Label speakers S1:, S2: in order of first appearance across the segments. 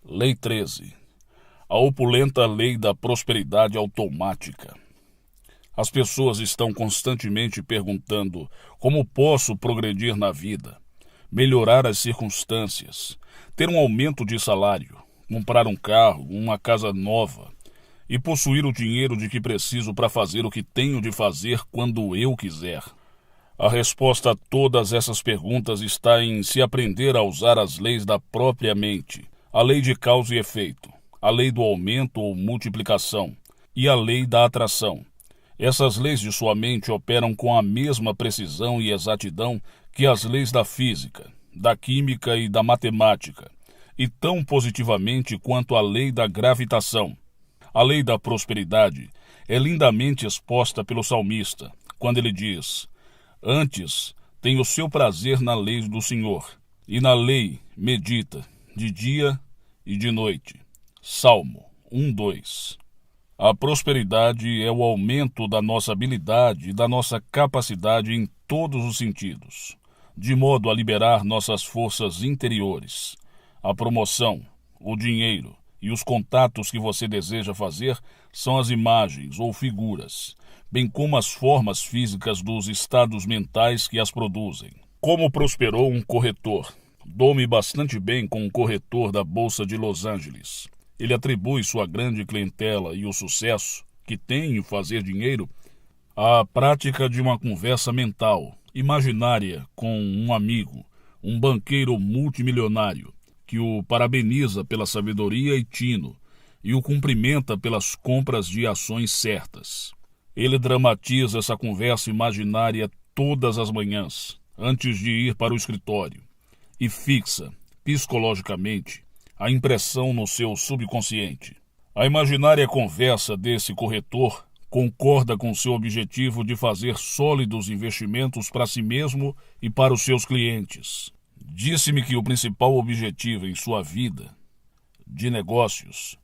S1: Lei 13. A opulenta lei da prosperidade automática. As pessoas estão constantemente perguntando como posso progredir na vida, melhorar as circunstâncias, ter um aumento de salário, comprar um carro, uma casa nova e possuir o dinheiro de que preciso para fazer o que tenho de fazer quando eu quiser. A resposta a todas essas perguntas está em se aprender a usar as leis da própria mente, a lei de causa e efeito, a lei do aumento ou multiplicação e a lei da atração. Essas leis de sua mente operam com a mesma precisão e exatidão que as leis da física, da química e da matemática, e tão positivamente quanto a lei da gravitação. A lei da prosperidade é lindamente exposta pelo salmista, quando ele diz: antes tem o seu prazer na lei do Senhor, e na lei medita de dia e de noite. Salmo 1:2. A prosperidade é o aumento da nossa habilidade e da nossa capacidade em todos os sentidos, de modo a liberar nossas forças interiores. A promoção, o dinheiro e os contatos que você deseja fazer são as imagens ou figuras, bem como as formas físicas dos estados mentais que as produzem. Como prosperou um corretor? Dou-me bastante bem com um corretor da Bolsa de Los Angeles. Ele atribui sua grande clientela e o sucesso que tem em fazer dinheiro à prática de uma conversa mental, imaginária com um amigo, um banqueiro multimilionário, que o parabeniza pela sabedoria e tino e o cumprimenta pelas compras de ações certas. Ele dramatiza essa conversa imaginária todas as manhãs, antes de ir para o escritório, e fixa, psicologicamente, a impressão no seu subconsciente. A imaginária conversa desse corretor concorda com seu objetivo de fazer sólidos investimentos para si mesmo e para os seus clientes. Disse-me que o principal objetivo em sua vida de negócios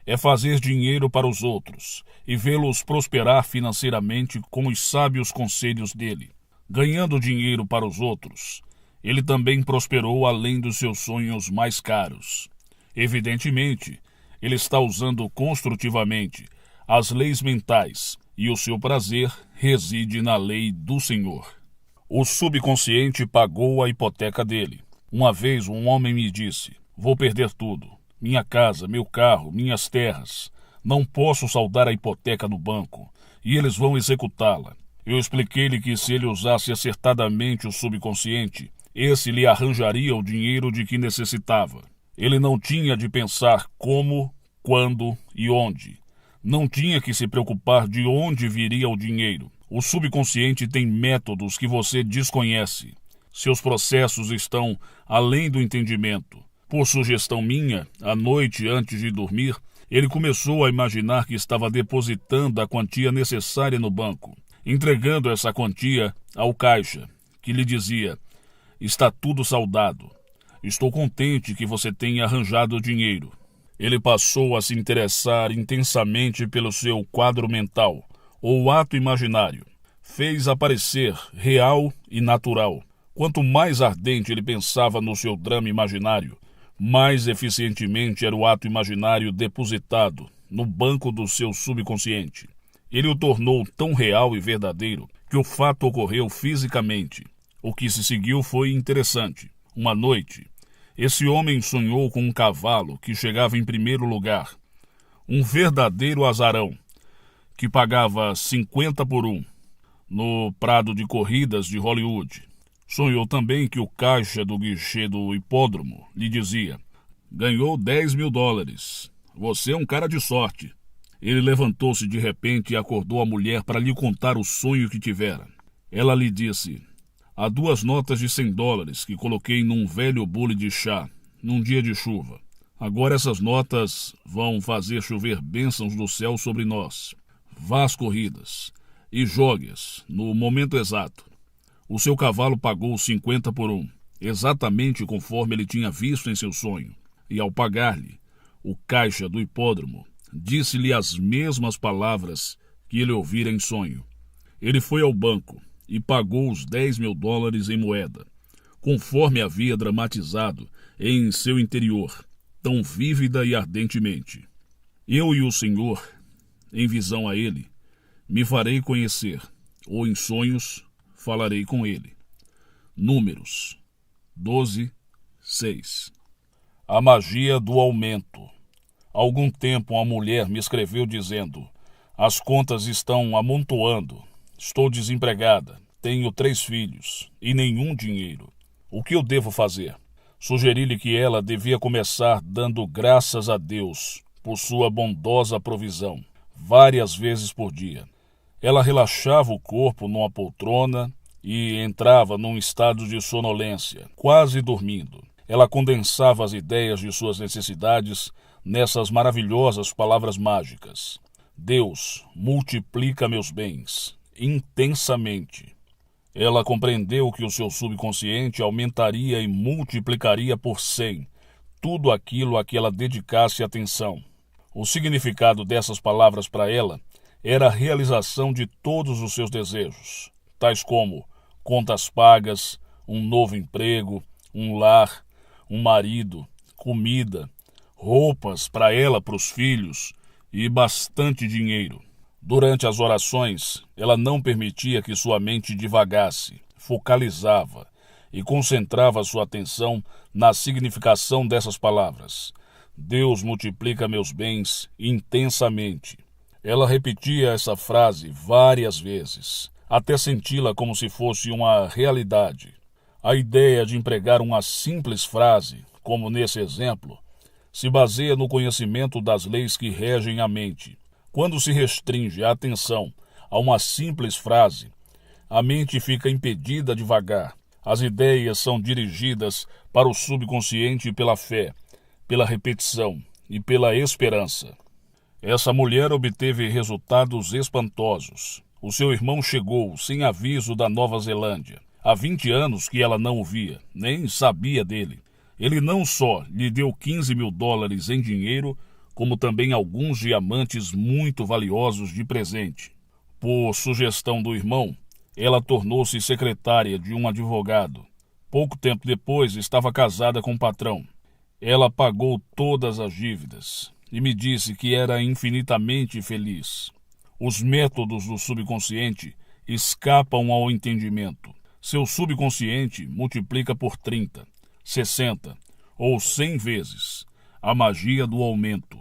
S1: é fazer dinheiro para os outros e vê-los prosperar financeiramente com os sábios conselhos dele. Ganhando dinheiro para os outros, ele também prosperou além dos seus sonhos mais caros. Evidentemente, ele está usando construtivamente as leis mentais e o seu prazer reside na lei do Senhor. O subconsciente pagou a hipoteca dele. Uma vez um homem me disse: vou perder tudo. Minha casa, meu carro, minhas terras. Não posso saldar a hipoteca no banco e eles vão executá-la. Eu expliquei-lhe que se ele usasse acertadamente o subconsciente, esse lhe arranjaria o dinheiro de que necessitava. Ele não tinha de pensar como, quando e onde. Não tinha que se preocupar de onde viria o dinheiro. O subconsciente tem métodos que você desconhece. Seus processos estão além do entendimento. Por sugestão minha, à noite antes de dormir, ele começou a imaginar que estava depositando a quantia necessária no banco, entregando essa quantia ao caixa, que lhe dizia: está tudo saldado. Estou contente que você tenha arranjado o dinheiro. Ele passou a se interessar intensamente pelo seu quadro mental, ou ato imaginário. Fez aparecer real e natural. Quanto mais ardente ele pensava no seu drama imaginário, mais eficientemente era o ato imaginário depositado no banco do seu subconsciente. Ele o tornou tão real e verdadeiro que o fato ocorreu fisicamente. O que se seguiu foi interessante. Uma noite, esse homem sonhou com um cavalo que chegava em primeiro lugar, um verdadeiro azarão, que pagava 50 por 1, no prado de corridas de Hollywood. Sonhou também que o caixa do guichê do hipódromo lhe dizia: ganhou $10 mil. Você é um cara de sorte. Ele levantou-se de repente e acordou a mulher para lhe contar o sonho que tivera. Ela lhe disse: há 2 notas de $100 que coloquei num velho bule de chá, num dia de chuva. Agora essas notas vão fazer chover bênçãos do céu sobre nós. Vá às corridas e jogue-as no momento exato. O seu cavalo pagou 50 por 1, exatamente conforme ele tinha visto em seu sonho. E ao pagar-lhe, o caixa do hipódromo disse-lhe as mesmas palavras que ele ouvira em sonho. Ele foi ao banco e pagou os $10 mil em moeda, conforme havia dramatizado em seu interior. tão vívida e ardentemente. Eu e o Senhor, em visão a ele, me farei conhecer, ou em sonhos falarei com ele. Números 12, 6. A magia do aumento. Há algum tempo uma mulher me escreveu dizendo: as contas estão amontoando, estou desempregada, tenho 3 filhos e nenhum dinheiro. O que eu devo fazer? Sugeri-lhe que ela devia começar dando graças a Deus por sua bondosa provisão, várias vezes por dia. Ela relaxava o corpo numa poltrona e entrava num estado de sonolência, quase dormindo. Ela condensava as ideias de suas necessidades nessas maravilhosas palavras mágicas: Deus, multiplica meus bens, intensamente. Ela compreendeu que o seu subconsciente aumentaria e multiplicaria por 100 tudo aquilo a que ela dedicasse atenção. O significado dessas palavras para ela era a realização de todos os seus desejos, tais como contas pagas, um novo emprego, um lar, um marido, comida, roupas para ela, para os filhos e bastante dinheiro. Durante as orações, ela não permitia que sua mente divagasse, focalizava e concentrava sua atenção na significação dessas palavras. Deus multiplica meus bens intensamente. Ela repetia essa frase várias vezes, até senti-la como se fosse uma realidade. A ideia de empregar uma simples frase, como nesse exemplo, se baseia no conhecimento das leis que regem a mente. Quando se restringe a atenção a uma simples frase, a mente fica impedida de vagar. As ideias são dirigidas para o subconsciente pela fé, pela repetição e pela esperança. Essa mulher obteve resultados espantosos. O seu irmão chegou sem aviso da Nova Zelândia. Há 20 anos que ela não o via, nem sabia dele. Ele não só lhe deu $15 mil em dinheiro, como também alguns diamantes muito valiosos de presente. Por sugestão do irmão, ela tornou-se secretária de um advogado. Pouco tempo depois, estava casada com o patrão. Ela pagou todas as dívidas e me disse que era infinitamente feliz. Os métodos do subconsciente escapam ao entendimento. Seu subconsciente multiplica por 30, 60 ou 100 vezes. A magia do aumento.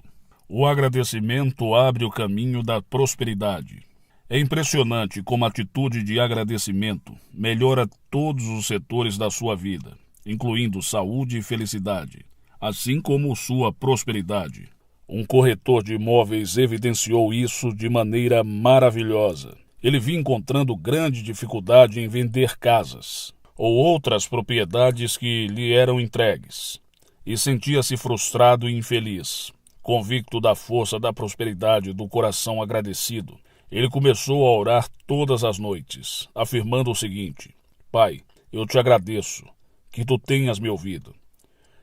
S1: O agradecimento abre o caminho da prosperidade. É impressionante como a atitude de agradecimento melhora todos os setores da sua vida, incluindo saúde e felicidade, assim como sua prosperidade. Um corretor de imóveis evidenciou isso de maneira maravilhosa. Ele vinha encontrando grande dificuldade em vender casas ou outras propriedades que lhe eram entregues, e sentia-se frustrado e infeliz. Convicto da força da prosperidade do coração agradecido, ele começou a orar todas as noites, afirmando o seguinte: Pai, eu te agradeço que tu tenhas me ouvido.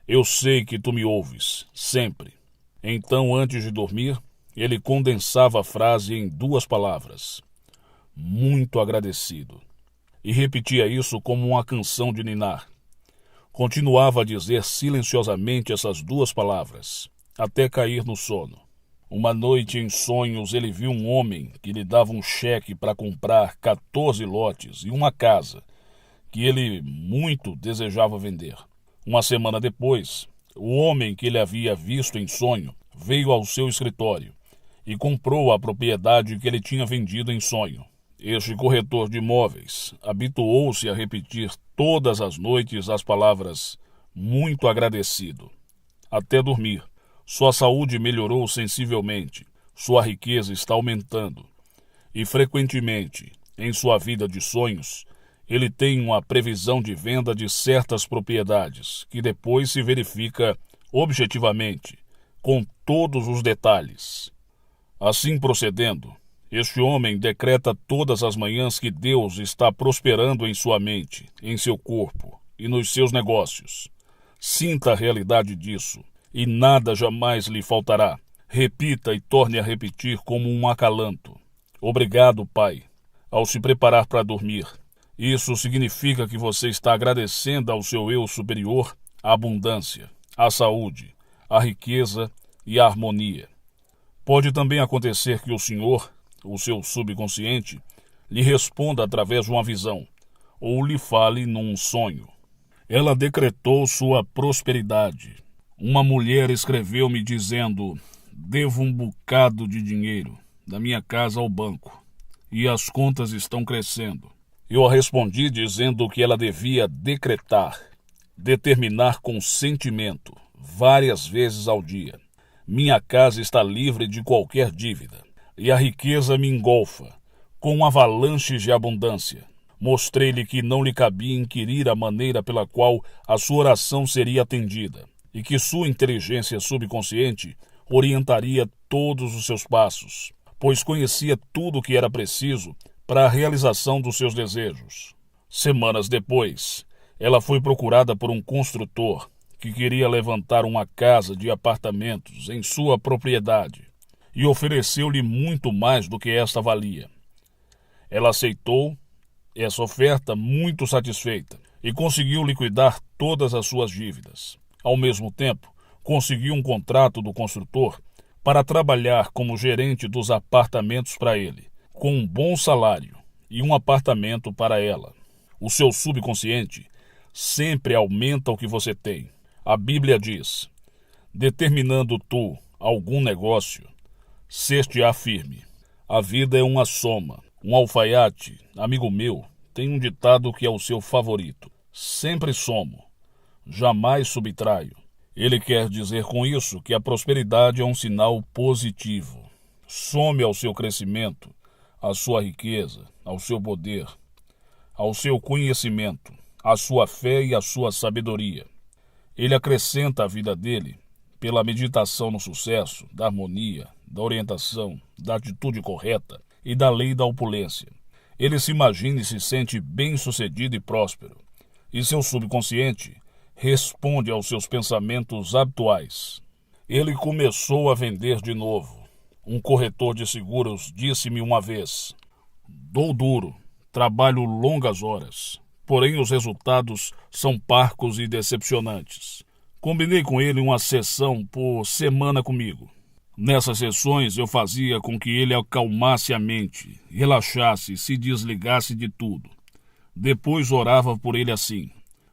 S1: Eu sei que tu me ouves, sempre. Então, antes de dormir, ele condensava a frase em 2 palavras: muito agradecido. E repetia isso como uma canção de ninar. Continuava a dizer silenciosamente essas 2 palavras, até cair no sono. Uma noite em sonhos ele viu um homem que lhe dava um cheque para comprar 14 lotes e uma casa que ele muito desejava vender. Uma semana depois, o homem que ele havia visto em sonho veio ao seu escritório e comprou a propriedade que ele tinha vendido em sonho. Este corretor de imóveis habituou-se a repetir todas as noites as palavras muito agradecido, até dormir. Sua saúde melhorou sensivelmente, sua riqueza está aumentando e, frequentemente, em sua vida de sonhos, ele tem uma previsão de venda de certas propriedades, que depois se verifica objetivamente, com todos os detalhes. Assim procedendo, este homem decreta todas as manhãs que Deus está prosperando em sua mente, em seu corpo e nos seus negócios. Sinta a realidade disso, e nada jamais lhe faltará. Repita e torne a repetir como um acalanto. Obrigado, Pai. Ao se preparar para dormir, isso significa que você está agradecendo ao seu eu superior a abundância, a saúde, a riqueza e a harmonia. Pode também acontecer que o Senhor, o seu subconsciente, lhe responda através de uma visão, ou lhe fale num sonho. Ela decretou sua prosperidade. Uma mulher escreveu-me dizendo: devo um bocado de dinheiro da minha casa ao banco, e as contas estão crescendo. Eu a respondi dizendo que ela devia decretar, determinar com sentimento, várias vezes ao dia: minha casa está livre de qualquer dívida, e a riqueza me engolfa, com avalanches de abundância. Mostrei-lhe que não lhe cabia inquirir a maneira pela qual a sua oração seria atendida, e que sua inteligência subconsciente orientaria todos os seus passos, pois conhecia tudo o que era preciso para a realização dos seus desejos. Semanas depois, ela foi procurada por um construtor que queria levantar uma casa de apartamentos em sua propriedade e ofereceu-lhe muito mais do que esta valia. Ela aceitou essa oferta muito satisfeita e conseguiu liquidar todas as suas dívidas. Ao mesmo tempo, conseguiu um contrato do construtor para trabalhar como gerente dos apartamentos para ele, com um bom salário e um apartamento para ela. O seu subconsciente sempre aumenta o que você tem. A Bíblia diz: determinando tu algum negócio, ser-te-á firme. A vida é uma soma. Um alfaiate, amigo meu, tem um ditado que é o seu favorito: sempre somo, jamais subtraio. Ele quer dizer com isso que a prosperidade é um sinal positivo. Some ao seu crescimento, à sua riqueza, ao seu poder, ao seu conhecimento, à sua fé e à sua sabedoria. Ele acrescenta à vida dele pela meditação no sucesso, da harmonia, da orientação, da atitude correta e da lei da opulência. Ele se imagina e se sente bem-sucedido e próspero, e seu subconsciente responde aos seus pensamentos habituais. Ele começou a vender de novo. Um corretor de seguros disse-me uma vez: dou duro, trabalho longas horas, porém os resultados são parcos e decepcionantes. Combinei com ele uma sessão por semana comigo. Nessas sessões eu fazia com que ele acalmasse a mente, relaxasse, se desligasse de tudo. Depois orava por ele assim: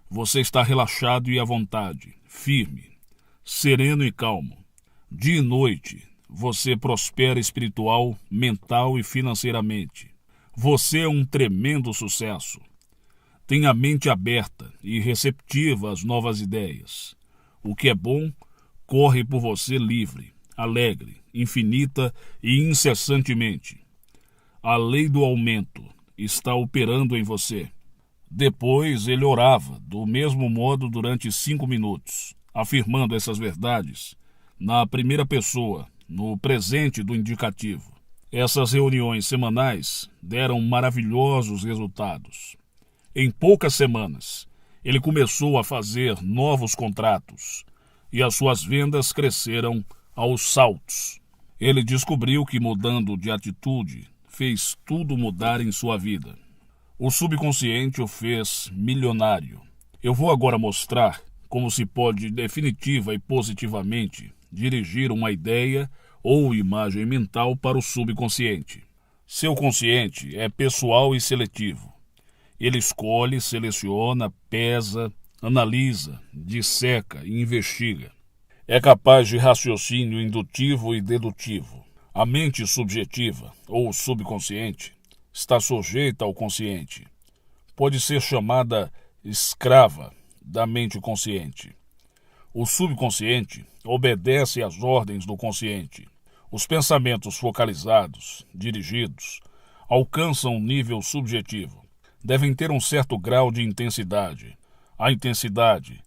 S1: você está relaxado e à vontade, firme, sereno e calmo. Dia e noite, você prospera espiritual, mental e financeiramente. Você é um tremendo sucesso. Tem a mente aberta e receptiva às novas ideias. O que é bom corre por você livre, alegre, infinita e incessantemente. A lei do aumento está operando em você. Depois ele orava do mesmo modo durante 5 minutos, afirmando essas verdades na primeira pessoa, no presente do indicativo. Essas reuniões semanais deram maravilhosos resultados. Em poucas semanas, ele começou a fazer novos contratos e as suas vendas cresceram aos saltos. Ele descobriu que, mudando de atitude, fez tudo mudar em sua vida. O subconsciente o fez milionário. Eu vou agora mostrar como se pode definitiva e positivamente dirigir uma ideia ou imagem mental para o subconsciente. Seu consciente é pessoal e seletivo. Ele escolhe, seleciona, pesa, analisa, disseca e investiga. É capaz de raciocínio indutivo e dedutivo. A mente subjetiva, ou subconsciente, está sujeita ao consciente. Pode ser chamada escrava da mente consciente. O subconsciente obedece às ordens do consciente. Os pensamentos focalizados, dirigidos, alcançam um nível subjetivo. Devem ter um certo grau de intensidade. A intensidade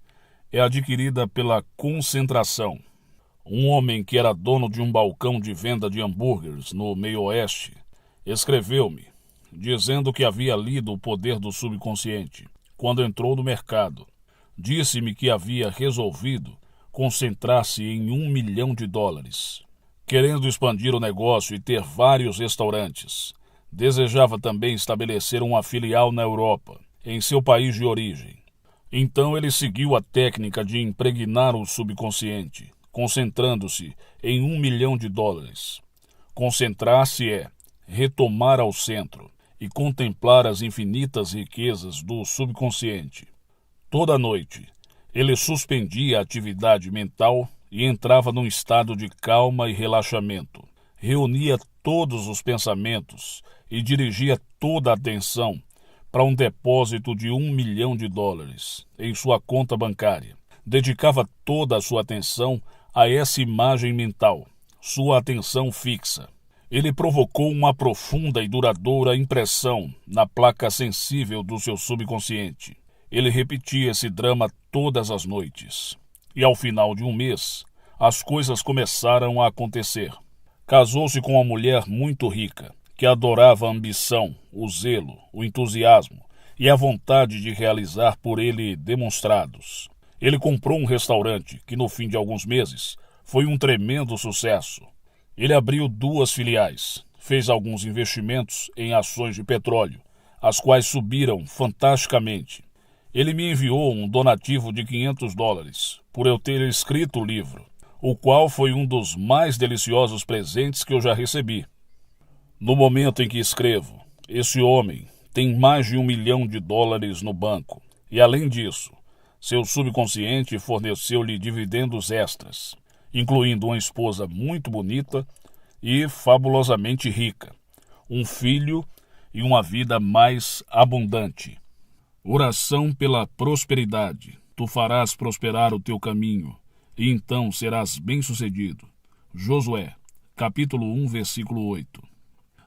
S1: é adquirida pela concentração. Um homem que era dono de um balcão de venda de hambúrgueres no meio-oeste escreveu-me, dizendo que havia lido O Poder do Subconsciente quando entrou no mercado. Disse-me que havia resolvido concentrar-se em $1 milhão. Querendo expandir o negócio e ter vários restaurantes, desejava também estabelecer uma filial na Europa, em seu país de origem. Então ele seguiu a técnica de impregnar o subconsciente concentrando-se em $1 milhão. Concentrar-se é retomar ao centro e contemplar as infinitas riquezas do subconsciente. Toda noite, ele suspendia a atividade mental e entrava num estado de calma e relaxamento. Reunia todos os pensamentos e dirigia toda a atenção para um depósito de $1 milhão em sua conta bancária. Dedicava toda a sua atenção a essa imagem mental, sua atenção fixa. Ele provocou uma profunda e duradoura impressão na placa sensível do seu subconsciente. Ele repetia esse drama todas as noites. E ao final de um mês, as coisas começaram a acontecer. Casou-se com uma mulher muito rica, que adorava a ambição, o zelo, o entusiasmo e a vontade de realizar por ele demonstrados. Ele comprou um restaurante que, no fim de alguns meses, foi um tremendo sucesso. Ele abriu 2 filiais, fez alguns investimentos em ações de petróleo, as quais subiram fantasticamente. Ele me enviou um donativo de $500 por eu ter escrito o livro, o qual foi um dos mais deliciosos presentes que eu já recebi. No momento em que escrevo, esse homem tem mais de $1 milhão no banco e, além disso, seu subconsciente forneceu-lhe dividendos extras, incluindo uma esposa muito bonita e fabulosamente rica, um filho e uma vida mais abundante. Oração pela prosperidade. Tu farás prosperar o teu caminho, e então serás bem-sucedido. Josué, capítulo 1, versículo 8.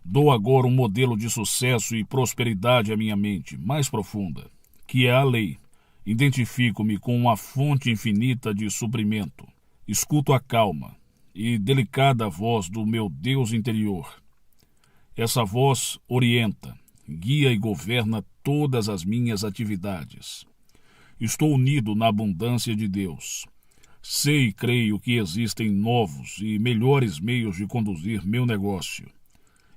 S1: Dou agora um modelo de sucesso e prosperidade à minha mente mais profunda, que é a lei. Identifico-me com uma fonte infinita de suprimento. Escuto a calma e delicada voz do meu Deus interior. Essa voz orienta, guia e governa todas as minhas atividades. Estou unido na abundância de Deus. Sei e creio que existem novos e melhores meios de conduzir meu negócio.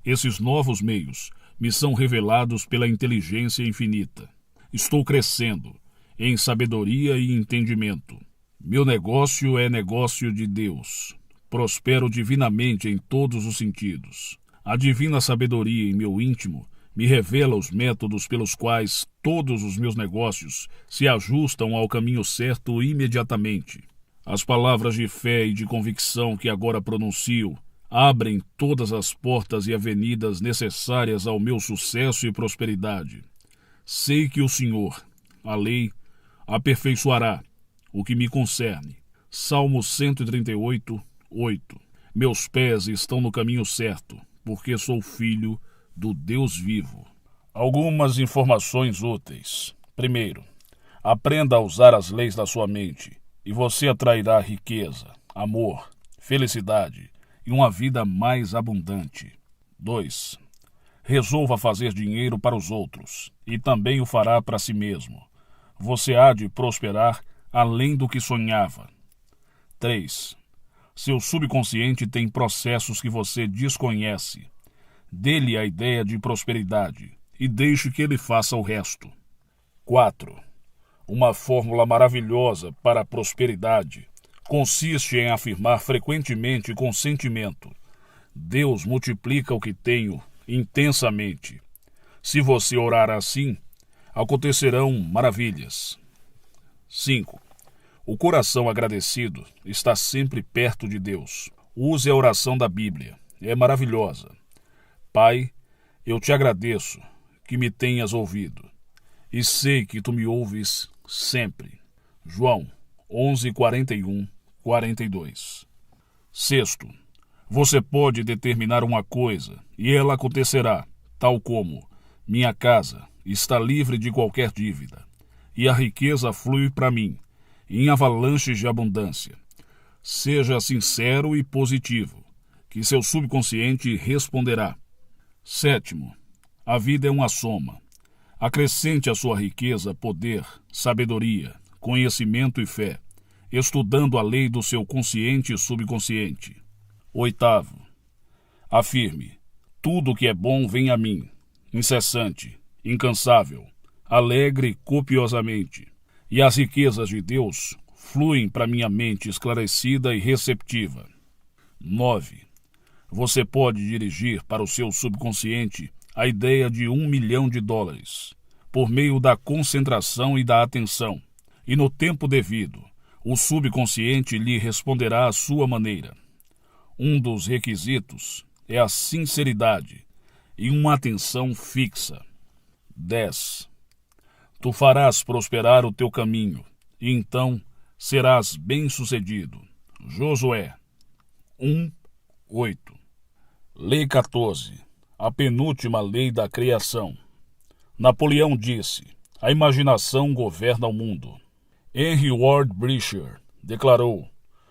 S1: Esses novos meios me são revelados pela inteligência infinita. Estou crescendo em sabedoria e entendimento. Meu negócio é negócio de Deus. Prospero divinamente em todos os sentidos. A divina sabedoria em meu íntimo me revela os métodos pelos quais todos os meus negócios se ajustam ao caminho certo imediatamente. As palavras de fé e de convicção que agora pronuncio abrem todas as portas e avenidas necessárias ao meu sucesso e prosperidade. Sei que o Senhor, a lei, aperfeiçoará o que me concerne. Salmo 138, 8. Meus pés estão no caminho certo, porque sou filho do Deus vivo. Algumas informações úteis. Primeiro, aprenda a usar as leis da sua mente, e você atrairá riqueza, amor, felicidade e uma vida mais abundante. 2. Resolva fazer dinheiro para os outros, e também o fará para si mesmo. Você há de prosperar além do que sonhava. 3. Seu subconsciente tem processos que você desconhece. Dê-lhe a ideia de prosperidade e deixe que ele faça o resto. 4. Uma fórmula maravilhosa para a prosperidade consiste em afirmar frequentemente com sentimento: Deus multiplica o que tenho intensamente. Se você orar assim, acontecerão maravilhas. 5. O coração agradecido está sempre perto de Deus. Use a oração da Bíblia. É maravilhosa. Pai, eu te agradeço que me tenhas ouvido, e sei que tu me ouves sempre. João 11, 41, 42. 6. Você pode determinar uma coisa, e ela acontecerá, tal como: minha casa está livre de qualquer dívida, e a riqueza flui para mim, em avalanches de abundância. Seja sincero e positivo, que seu subconsciente responderá. 7. A vida é uma soma. Acrescente à sua riqueza poder, sabedoria, conhecimento e fé, estudando a lei do seu consciente e subconsciente. 8. Afirme: tudo que é bom vem a mim, incessante, incansável, alegre copiosamente, e as riquezas de Deus fluem para minha mente esclarecida e receptiva. 9. Você pode dirigir para o seu subconsciente a ideia de $1 milhão por meio da concentração e da atenção, e no tempo devido, o subconsciente lhe responderá à sua maneira. Um dos requisitos é a sinceridade e uma atenção fixa. 10. Tu farás prosperar o teu caminho, e então serás bem-sucedido. Josué 1:8. Lei 14. A penúltima lei da criação. Napoleão disse: a imaginação governa o mundo. Henry Ward Beecher declarou: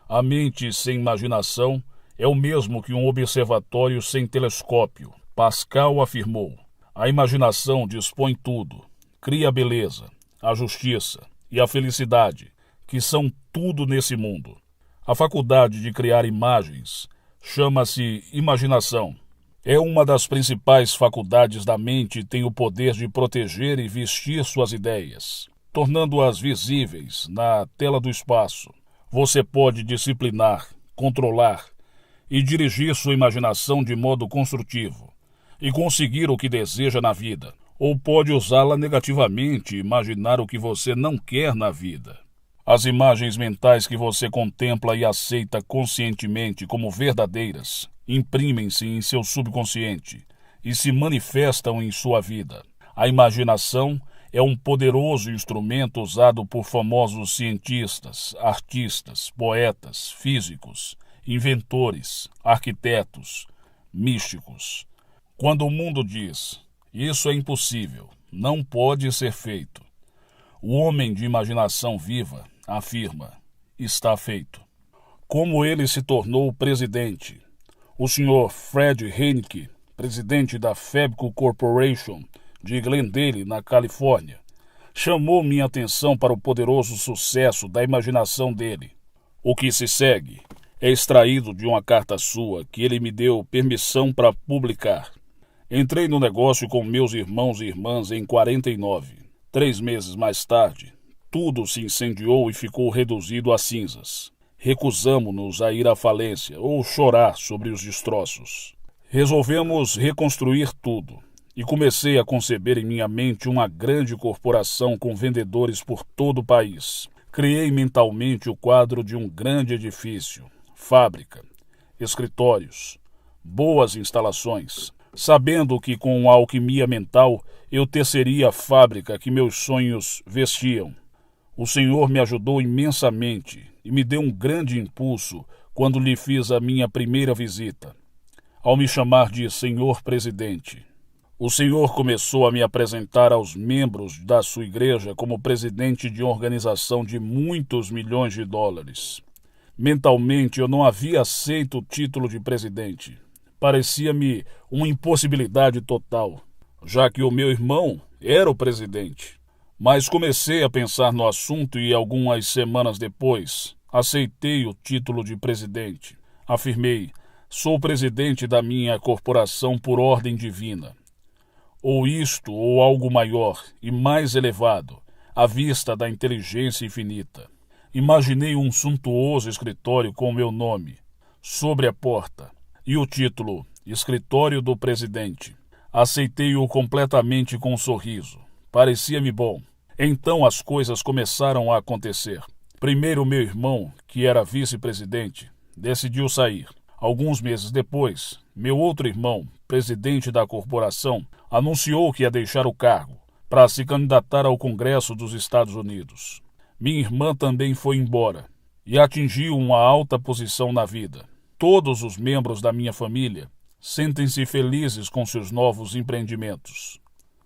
S1: a mente sem imaginação é o mesmo que um observatório sem telescópio. Pascal afirmou: a imaginação dispõe tudo, cria a beleza, a justiça e a felicidade, que são tudo nesse mundo. A faculdade de criar imagens chama-se imaginação. É uma das principais faculdades da mente e tem o poder de proteger e vestir suas ideias, tornando-as visíveis na tela do espaço. Você pode disciplinar, controlar e dirigir sua imaginação de modo construtivo e conseguir o que deseja na vida, ou pode usá-la negativamente e imaginar o que você não quer na vida. As imagens mentais que você contempla e aceita conscientemente como verdadeiras imprimem-se em seu subconsciente e se manifestam em sua vida. A imaginação é um poderoso instrumento usado por famosos cientistas, artistas, poetas, físicos, inventores, arquitetos, místicos. Quando o mundo diz: isso é impossível, não pode ser feito, o homem de imaginação viva afirma: está feito. Como ele se tornou presidente? O Sr. Fred Heineken, presidente da Fabco Corporation de Glendale, na Califórnia, chamou minha atenção para o poderoso sucesso da imaginação dele. O que se segue é extraído de uma carta sua que ele me deu permissão para publicar. Entrei no negócio com meus irmãos e irmãs em 49. 3 meses mais tarde, tudo se incendiou e ficou reduzido a cinzas. Recusamo-nos a ir à falência ou chorar sobre os destroços. Resolvemos reconstruir tudo e comecei a conceber em minha mente uma grande corporação com vendedores por todo o país. Criei mentalmente o quadro de um grande edifício, fábrica, escritórios, boas instalações, sabendo que com a alquimia mental eu teceria a fábrica que meus sonhos vestiam. O Senhor me ajudou imensamente e me deu um grande impulso quando lhe fiz a minha primeira visita, ao me chamar de Senhor Presidente. O Senhor começou a me apresentar aos membros da sua igreja como presidente de uma organização de muitos milhões de dólares. Mentalmente eu não havia aceito o título de presidente. Parecia-me uma impossibilidade total, já que o meu irmão era o presidente. Mas comecei a pensar no assunto e algumas semanas depois aceitei o título de presidente. Afirmei: sou presidente da minha corporação por ordem divina. Ou isto ou algo maior e mais elevado, à vista da inteligência infinita. Imaginei um suntuoso escritório com meu nome sobre a porta e o título Escritório do Presidente. Aceitei-o completamente com um sorriso. Parecia-me bom. Então as coisas começaram a acontecer. Primeiro meu irmão, que era vice-presidente, decidiu sair. Alguns meses depois, meu outro irmão, presidente da corporação, anunciou que ia deixar o cargo para se candidatar ao Congresso dos Estados Unidos. Minha irmã também foi embora e atingiu uma alta posição na vida. Todos os membros da minha família sentem-se felizes com seus novos empreendimentos.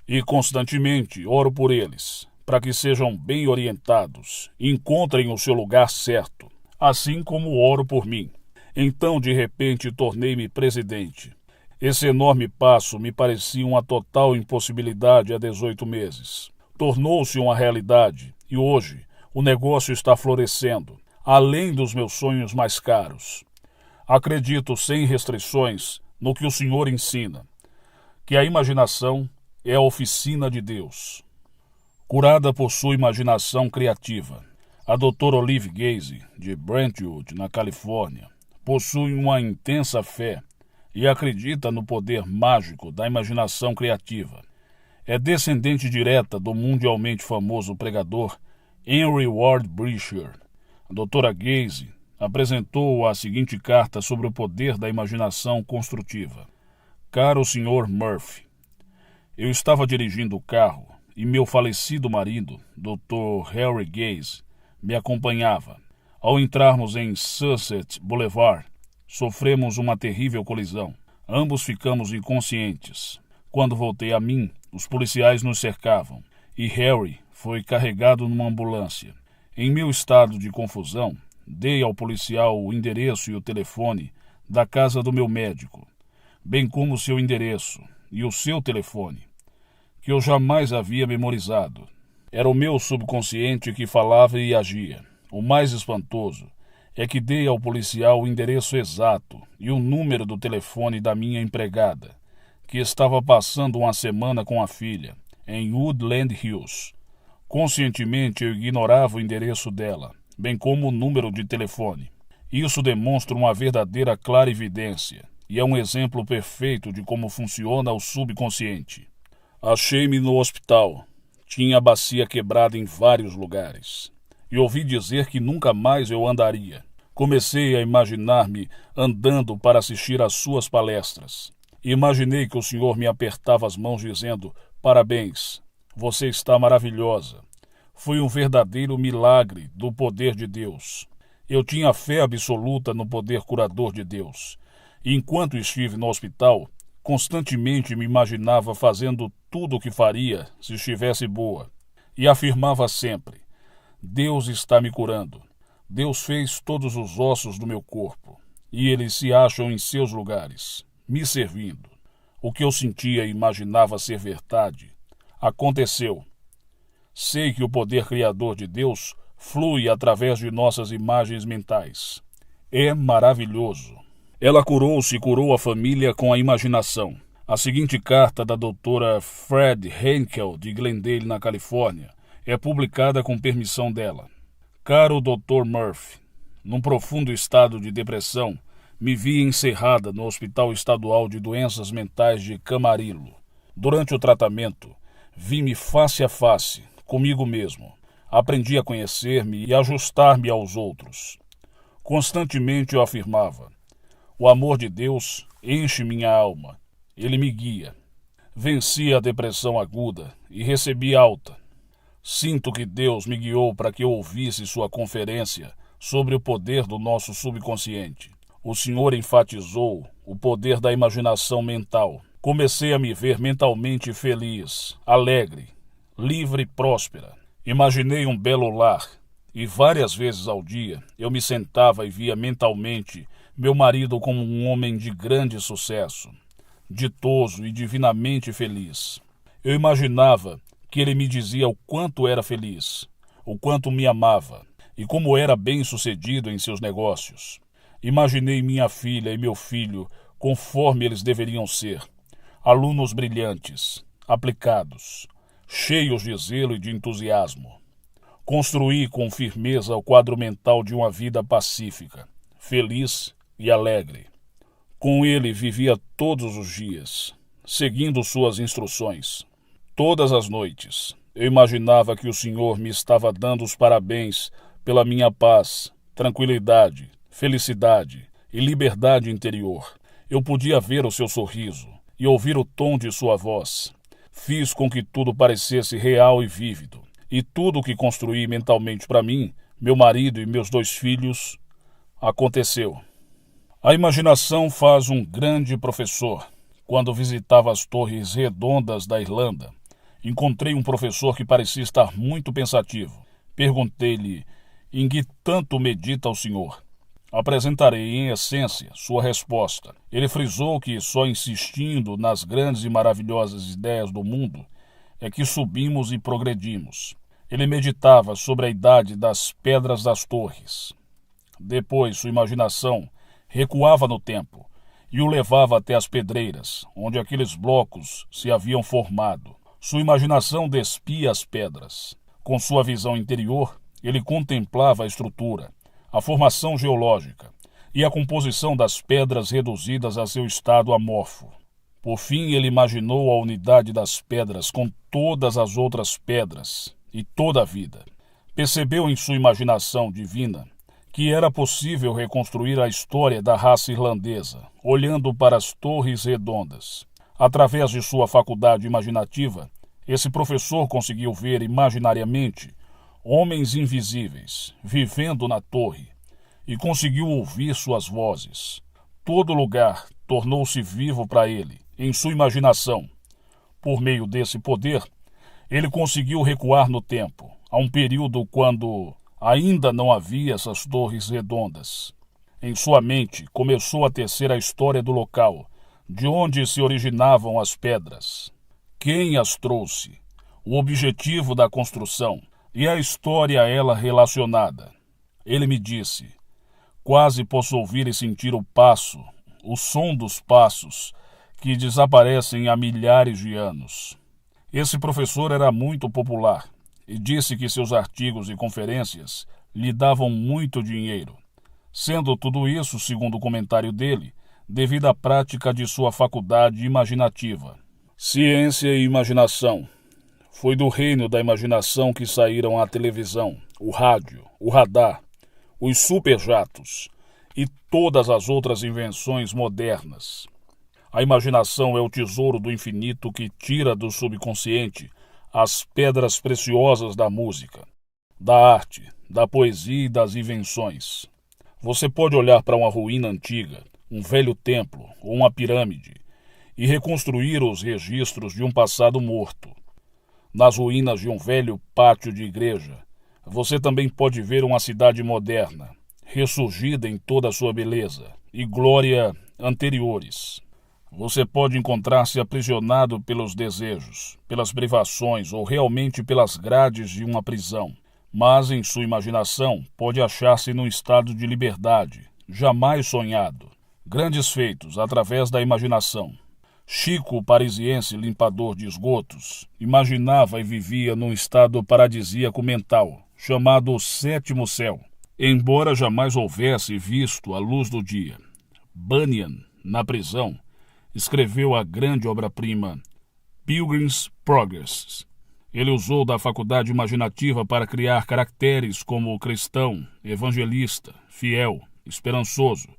S1: E constantemente oro por eles, para que sejam bem orientados e encontrem o seu lugar certo, assim como oro por mim. Então, de repente, tornei-me presidente. Esse enorme passo me parecia uma total impossibilidade há 18 meses. Tornou-se uma realidade e hoje o negócio está florescendo, além dos meus sonhos mais caros. Acredito sem restrições no que o Senhor ensina, que a imaginação é a oficina de Deus. Curada por sua imaginação criativa, A doutora Olive Gaze, de Brentwood, na Califórnia, possui uma intensa fé e acredita no poder mágico da imaginação criativa. É descendente direta do mundialmente famoso pregador Henry Ward Beecher. A doutora Gaze apresentou a seguinte carta sobre o poder da imaginação construtiva. Caro Sr. Murphy, eu estava dirigindo o carro e meu falecido marido, Dr. Harry Gaze, me acompanhava. Ao entrarmos em Sunset Boulevard, sofremos uma terrível colisão. Ambos ficamos inconscientes. Quando voltei a mim, os policiais nos cercavam e Harry foi carregado numa ambulância. Em meu estado de confusão, dei ao policial o endereço e o telefone da casa do meu médico, bem como o seu endereço e o seu telefone, que eu jamais havia memorizado. Era o meu subconsciente que falava e agia. O mais espantoso é que dei ao policial o endereço exato e o número do telefone da minha empregada, que estava passando uma semana com a filha, em Woodland Hills. Conscientemente eu ignorava o endereço dela, bem como o número de telefone. Isso demonstra uma verdadeira clarividência e é um exemplo perfeito de como funciona o subconsciente. Achei-me no hospital. Tinha a bacia quebrada em vários lugares. E ouvi dizer que nunca mais eu andaria. Comecei a imaginar-me andando para assistir às suas palestras. Imaginei que o senhor me apertava as mãos dizendo: parabéns, você está maravilhosa. Foi um verdadeiro milagre do poder de Deus. Eu tinha fé absoluta no poder curador de Deus. E enquanto estive no hospital, constantemente me imaginava fazendo tudo o que faria se estivesse boa. E afirmava sempre: Deus está me curando. Deus fez todos os ossos do meu corpo, e eles se acham em seus lugares, me servindo. O que eu sentia e imaginava ser verdade aconteceu. Sei que o poder criador de Deus flui através de nossas imagens mentais. É maravilhoso. Ela curou-se e curou a família com a imaginação. A seguinte carta da doutora Fred Henkel, de Glendale, na Califórnia, é publicada com permissão dela. Caro Dr. Murphy, num profundo estado de depressão, me vi encerrada no Hospital Estadual de Doenças Mentais de Camarillo. Durante o tratamento, vi-me face a face, comigo mesmo. Aprendi a conhecer-me e ajustar-me aos outros. Constantemente eu afirmava: o amor de Deus enche minha alma. Ele me guia. Venci a depressão aguda e recebi alta. Sinto que Deus me guiou para que eu ouvisse sua conferência sobre o poder do nosso subconsciente. O Senhor enfatizou o poder da imaginação mental. Comecei a me ver mentalmente feliz, alegre, livre e próspera. Imaginei um belo lar e várias vezes ao dia eu me sentava e via mentalmente meu marido como um homem de grande sucesso, ditoso e divinamente feliz. Eu imaginava que ele me dizia o quanto era feliz, o quanto me amava e como era bem-sucedido em seus negócios. Imaginei minha filha e meu filho conforme eles deveriam ser, alunos brilhantes, aplicados, cheios de zelo e de entusiasmo. Construí com firmeza o quadro mental de uma vida pacífica, feliz e alegre. Com ele vivia todos os dias, seguindo suas instruções. Todas as noites, eu imaginava que o Senhor me estava dando os parabéns pela minha paz, tranquilidade, felicidade e liberdade interior. Eu podia ver o seu sorriso e ouvir o tom de sua voz. Fiz com que tudo parecesse real e vívido. E tudo o que construí mentalmente para mim, meu marido e meus 2 filhos, aconteceu. A imaginação faz um grande professor. Quando visitava as Torres Redondas da Irlanda, encontrei um professor que parecia estar muito pensativo. Perguntei-lhe: em que tanto medita o senhor? Apresentarei, em essência, sua resposta. Ele frisou que só insistindo nas grandes e maravilhosas ideias do mundo é que subimos e progredimos. Ele meditava sobre a idade das pedras das torres. Depois, sua imaginação recuava no tempo e o levava até as pedreiras, onde aqueles blocos se haviam formado. Sua imaginação despia as pedras. Com sua visão interior, Ele contemplava a estrutura, a formação geológica e a composição das pedras reduzidas a seu estado amorfo. Por fim, ele imaginou a unidade das pedras com todas as outras pedras e toda a vida. Percebeu em sua imaginação divina que era possível reconstruir a história da raça irlandesa, olhando para as torres redondas. Através de sua faculdade imaginativa, esse professor conseguiu ver imaginariamente homens invisíveis vivendo na torre e conseguiu ouvir suas vozes. Todo lugar tornou-se vivo para ele, em sua imaginação. Por meio desse poder, ele conseguiu recuar no tempo, a um período quando ainda não havia essas torres redondas. Em sua mente começou a tecer a história do local, de onde se originavam as pedras, quem as trouxe, o objetivo da construção e a história a ela relacionada. Ele me disse: quase posso ouvir e sentir o som dos passos que desaparecem há milhares de anos. Esse professor era muito popular e disse que seus artigos e conferências lhe davam muito dinheiro, sendo tudo isso, segundo o comentário dele, devido à prática de sua faculdade imaginativa. Ciência e imaginação. Foi do reino da imaginação que saíram a televisão, o rádio, o radar, os superjatos e todas as outras invenções modernas. A imaginação é o tesouro do infinito que tira do subconsciente as pedras preciosas da música, da arte, da poesia e das invenções. Você pode olhar para uma ruína antiga, um velho templo ou uma pirâmide e reconstruir os registros de um passado morto. Nas ruínas de um velho pátio de igreja, você também pode ver uma cidade moderna, ressurgida em toda a sua beleza e glória anteriores. Você pode encontrar-se aprisionado pelos desejos, pelas privações ou realmente pelas grades de uma prisão, mas em sua imaginação pode achar-se num estado de liberdade, jamais sonhado. Grandes feitos através da imaginação. Chico, o parisiense limpador de esgotos, imaginava e vivia num estado paradisíaco mental, chamado Sétimo Céu, embora jamais houvesse visto a luz do dia. Bunyan, na prisão, escreveu a grande obra-prima Pilgrim's Progress. Ele usou da faculdade imaginativa para criar caracteres como cristão, evangelista, fiel, esperançoso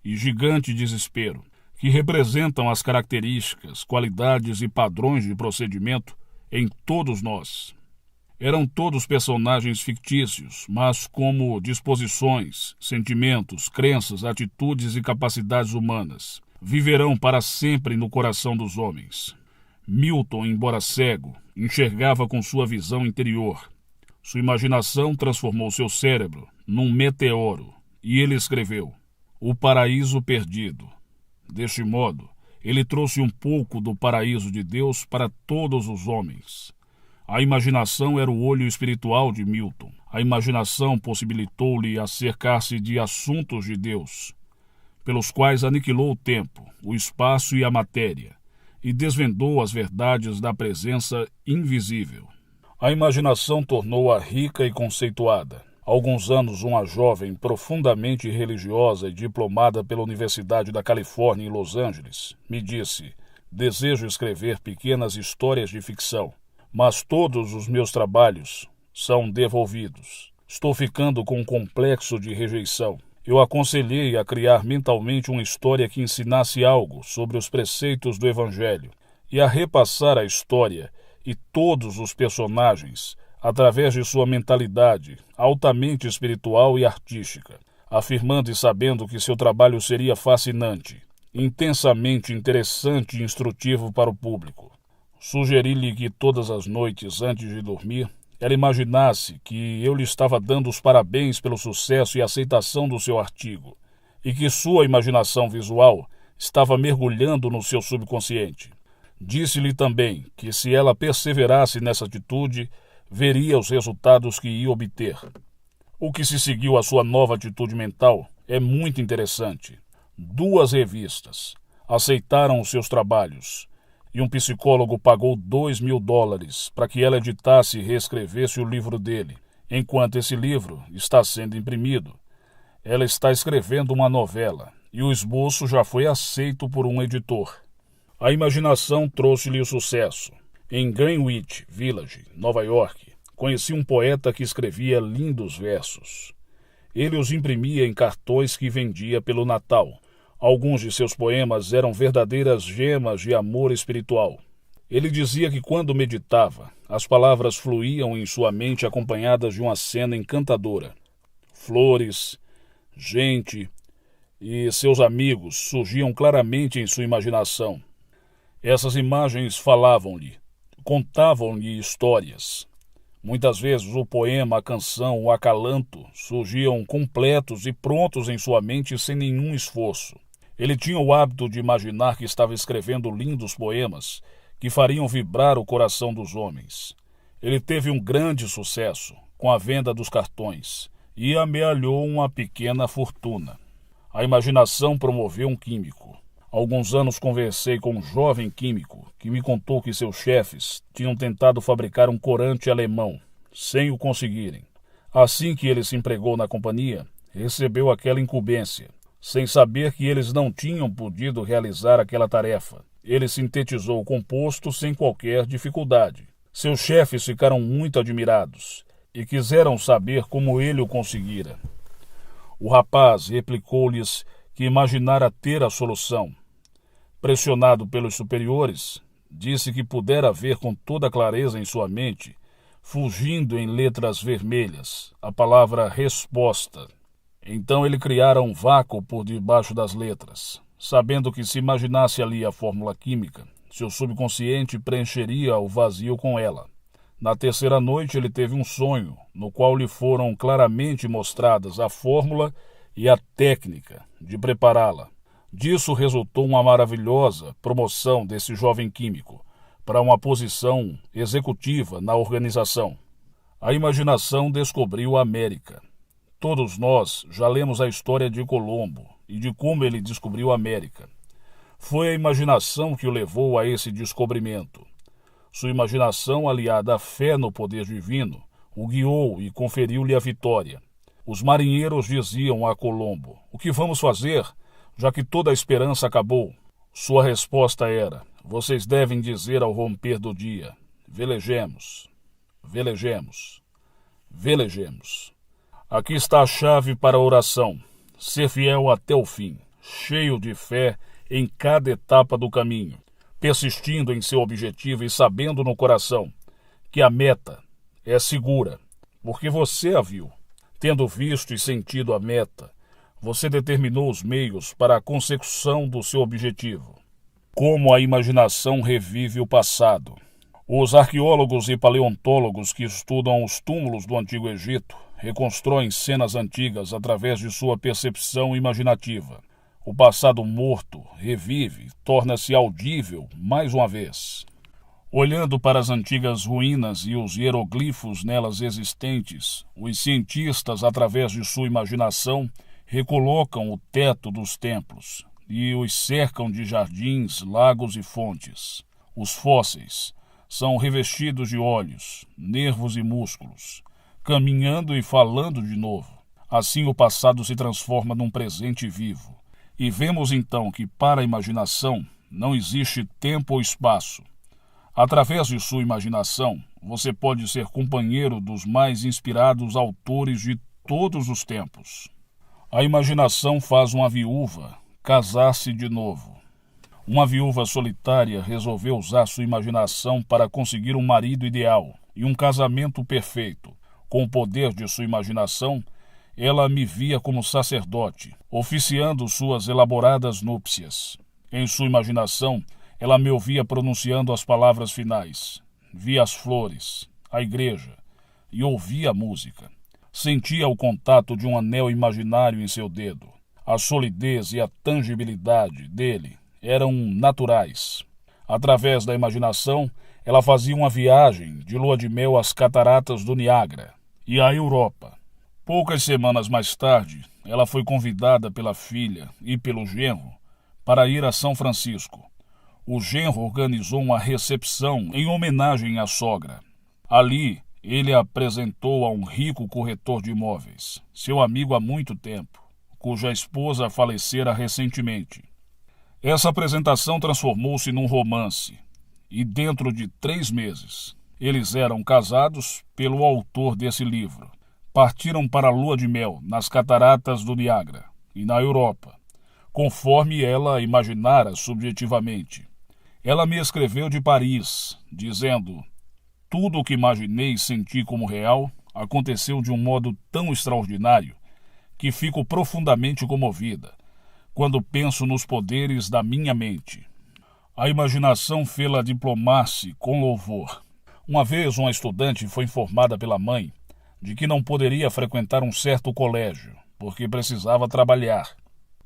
S1: e gigante desespero, que representam as características, qualidades e padrões de procedimento em todos nós. Eram todos personagens fictícios, mas como disposições, sentimentos, crenças, atitudes e capacidades humanas. Viverão para sempre no coração dos homens. Milton, embora cego, enxergava com sua visão interior. Sua imaginação transformou seu cérebro num meteoro, e ele escreveu O Paraíso Perdido. Deste modo, ele trouxe um pouco do paraíso de Deus para todos os homens. A imaginação era o olho espiritual de Milton. A imaginação possibilitou-lhe acercar-se de assuntos de Deus, pelos quais aniquilou o tempo, o espaço e a matéria, e desvendou as verdades da presença invisível. A imaginação tornou-a rica e conceituada. Há alguns anos, uma jovem profundamente religiosa e diplomada pela Universidade da Califórnia em Los Angeles me disse: desejo escrever pequenas histórias de ficção, mas todos os meus trabalhos são devolvidos. Estou ficando com um complexo de rejeição. Eu aconselhei a criar mentalmente uma história que ensinasse algo sobre os preceitos do Evangelho e a repassar a história e todos os personagens através de sua mentalidade altamente espiritual e artística, afirmando e sabendo que seu trabalho seria fascinante, intensamente interessante e instrutivo para o público. Sugeri-lhe que todas as noites antes de dormir, ela imaginasse que eu lhe estava dando os parabéns pelo sucesso e aceitação do seu artigo, e que sua imaginação visual estava mergulhando no seu subconsciente. Disse-lhe também que se ela perseverasse nessa atitude, veria os resultados que ia obter. O que se seguiu à sua nova atitude mental é muito interessante. 2 revistas aceitaram os seus trabalhos, e um psicólogo pagou $2.000 para que ela editasse e reescrevesse o livro dele, Enquanto esse livro está sendo imprimido, ela está escrevendo uma novela e o esboço já foi aceito por um editor. A imaginação trouxe-lhe o sucesso. Em Greenwich Village, Nova York, conheci um poeta que escrevia lindos versos. Ele os imprimia em cartões que vendia pelo Natal. Alguns de seus poemas eram verdadeiras gemas de amor espiritual. Ele dizia que quando meditava, as palavras fluíam em sua mente acompanhadas de uma cena encantadora. Flores, gente e seus amigos surgiam claramente em sua imaginação. Essas imagens falavam-lhe, contavam-lhe histórias. Muitas vezes o poema, a canção, o acalanto surgiam completos e prontos em sua mente sem nenhum esforço. Ele tinha o hábito de imaginar que estava escrevendo lindos poemas que fariam vibrar o coração dos homens. Ele teve um grande sucesso com a venda dos cartões e amealhou uma pequena fortuna. A imaginação promoveu um químico. Há alguns anos conversei com um jovem químico que me contou que seus chefes tinham tentado fabricar um corante alemão, sem o conseguirem. Assim que ele se empregou na companhia, recebeu aquela incumbência, sem saber que eles não tinham podido realizar aquela tarefa. Ele sintetizou o composto sem qualquer dificuldade. Seus chefes ficaram muito admirados e quiseram saber como ele o conseguira. O rapaz replicou-lhes que imaginara ter a solução. Pressionado pelos superiores, disse que pudera ver com toda clareza em sua mente, fugindo em letras vermelhas, a palavra resposta. Então ele criara um vácuo por debaixo das letras, sabendo que se imaginasse ali a fórmula química, seu subconsciente preencheria o vazio com ela. Na terceira noite ele teve um sonho, no qual lhe foram claramente mostradas a fórmula e a técnica de prepará-la. Disso resultou uma maravilhosa promoção desse jovem químico para uma posição executiva na organização. A imaginação descobriu a América. Todos nós já lemos a história de Colombo e de como ele descobriu a América. Foi a imaginação que o levou a esse descobrimento. Sua imaginação, aliada à fé no poder divino, o guiou e conferiu-lhe a vitória. Os marinheiros diziam a Colombo: "O que vamos fazer, já que toda a esperança acabou?" Sua resposta era: "Vocês devem dizer ao romper do dia: velejemos, velejemos, velejemos." Aqui está a chave para a oração. Ser fiel até o fim, cheio de fé em cada etapa do caminho, persistindo em seu objetivo e sabendo no coração que a meta é segura, porque você a viu. Tendo visto e sentido a meta, você determinou os meios para a consecução do seu objetivo. Como a imaginação revive o passado. Os arqueólogos e paleontólogos que estudam os túmulos do Antigo Egito reconstroem cenas antigas através de sua percepção imaginativa. O passado morto revive, torna-se audível mais uma vez. Olhando para as antigas ruínas e os hieroglifos nelas existentes, os cientistas, através de sua imaginação, recolocam o teto dos templos e os cercam de jardins, lagos e fontes. Os fósseis são revestidos de olhos, nervos e músculos, caminhando e falando de novo. Assim o passado se transforma num presente vivo. E vemos então que para a imaginação não existe tempo ou espaço. Através de sua imaginação, você pode ser companheiro dos mais inspirados autores de todos os tempos. A imaginação faz uma viúva casar-se de novo. Uma viúva solitária resolveu usar sua imaginação para conseguir um marido ideal e um casamento perfeito. Com o poder de sua imaginação, ela me via como sacerdote, oficiando suas elaboradas núpcias. Em sua imaginação, ela me ouvia pronunciando as palavras finais. Via as flores, a igreja, e ouvia a música. Sentia o contato de um anel imaginário em seu dedo. A solidez e a tangibilidade dele eram naturais. Através da imaginação, ela fazia uma viagem de lua de mel às cataratas do Niágara e à Europa. Poucas semanas mais tarde, ela foi convidada pela filha e pelo genro para ir a São Francisco. O genro organizou uma recepção em homenagem à sogra. Ali, ele a apresentou a um rico corretor de imóveis, seu amigo há muito tempo, cuja esposa falecera recentemente. Essa apresentação transformou-se num romance, e dentro de 3 meses, eles eram casados pelo autor desse livro. Partiram para a lua de mel nas cataratas do Niágara e na Europa, conforme ela imaginara subjetivamente. Ela me escreveu de Paris, dizendo: tudo o que imaginei e senti como real aconteceu de um modo tão extraordinário que fico profundamente comovida quando penso nos poderes da minha mente. A imaginação fê-la diplomar-se com louvor. Uma vez uma estudante foi informada pela mãe de que não poderia frequentar um certo colégio, porque precisava trabalhar,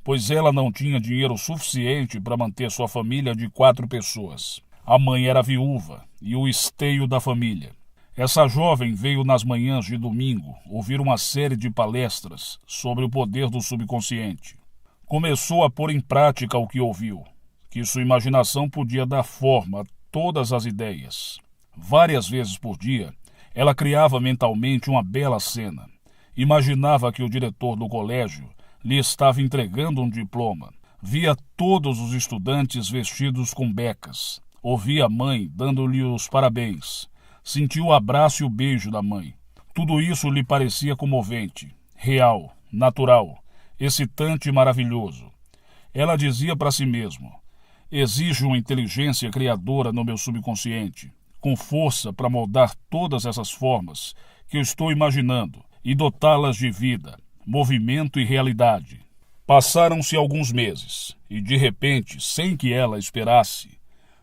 S1: pois ela não tinha dinheiro suficiente para manter sua família de 4 pessoas. A mãe era viúva e o esteio da família. Essa jovem veio nas manhãs de domingo ouvir uma série de palestras sobre o poder do subconsciente. Começou a pôr em prática o que ouviu, que sua imaginação podia dar forma a todas as ideias. Várias vezes por dia, ela criava mentalmente uma bela cena. Imaginava que o diretor do colégio lhe estava entregando um diploma. Via todos os estudantes vestidos com becas. Ouvia a mãe dando-lhe os parabéns. Sentiu o abraço e o beijo da mãe. Tudo isso lhe parecia comovente, real, natural, excitante e maravilhoso. Ela dizia para si mesma: exijo uma inteligência criadora no meu subconsciente, com força para moldar todas essas formas que eu estou imaginando e dotá-las de vida, movimento e realidade. Passaram-se alguns meses e, de repente, sem que ela esperasse,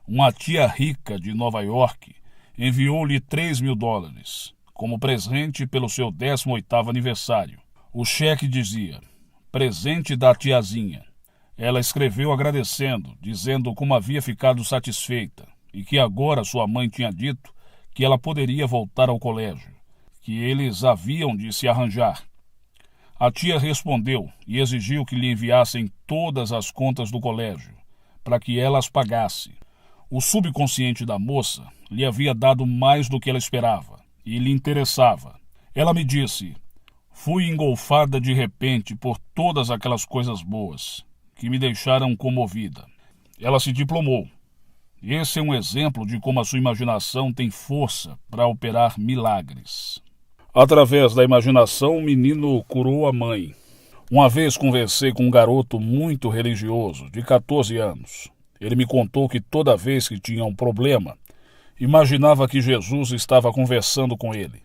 S1: uma tia rica de Nova York enviou-lhe $3.000 como presente pelo seu 18º aniversário. O cheque dizia: presente da tiazinha. Ela escreveu agradecendo, dizendo como havia ficado satisfeita e que agora sua mãe tinha dito que ela poderia voltar ao colégio, que eles haviam de se arranjar. A tia respondeu e exigiu que lhe enviassem todas as contas do colégio, para que ela as pagasse. O subconsciente da moça lhe havia dado mais do que ela esperava e lhe interessava. Ela me disse: fui engolfada de repente por todas aquelas coisas boas que me deixaram comovida. Ela se diplomou. Esse é um exemplo de como a sua imaginação tem força para operar milagres. Através da imaginação, o menino curou a mãe. Uma vez conversei com um garoto muito religioso, de 14 anos. Ele me contou que toda vez que tinha um problema, imaginava que Jesus estava conversando com ele,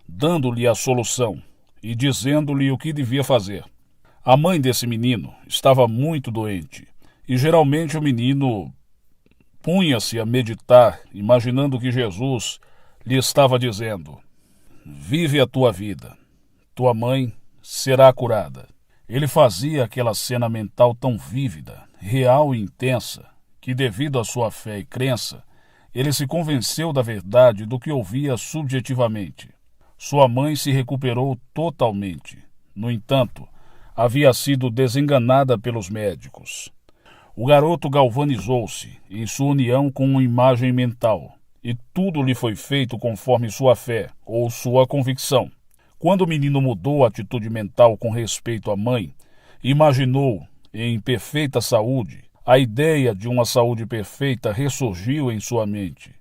S1: dando-lhe a solução e dizendo-lhe o que devia fazer. A mãe desse menino estava muito doente e geralmente o menino punha-se a meditar, imaginando que Jesus lhe estava dizendo: vive a tua vida, tua mãe será curada. Ele fazia aquela cena mental tão vívida, real e intensa, que devido à sua fé e crença, ele se convenceu da verdade do que ouvia subjetivamente. Sua mãe se recuperou totalmente. No entanto, havia sido desenganada pelos médicos. O garoto galvanizou-se em sua união com uma imagem mental, e tudo lhe foi feito conforme sua fé ou sua convicção. Quando o menino mudou a atitude mental com respeito à mãe, imaginou em perfeita saúde, a ideia de uma saúde perfeita ressurgiu em sua mente.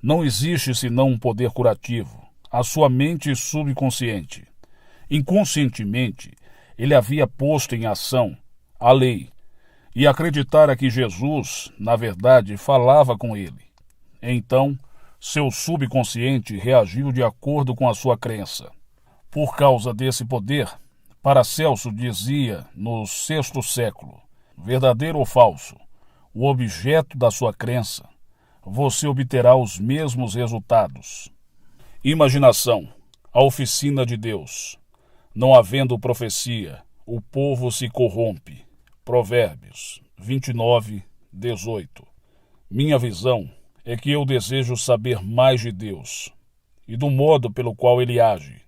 S1: Não existe senão um poder curativo, a sua mente subconsciente. Inconscientemente, ele havia posto em ação a lei, e acreditara que Jesus, na verdade, falava com ele. Então, seu subconsciente reagiu de acordo com a sua crença. Por causa desse poder, Paracelso dizia no 6º século: verdadeiro ou falso, o objeto da sua crença, você obterá os mesmos resultados. Imaginação, a oficina de Deus. Não havendo profecia, o povo se corrompe. Provérbios 29:18. Minha visão é que eu desejo saber mais de Deus e do modo pelo qual ele age.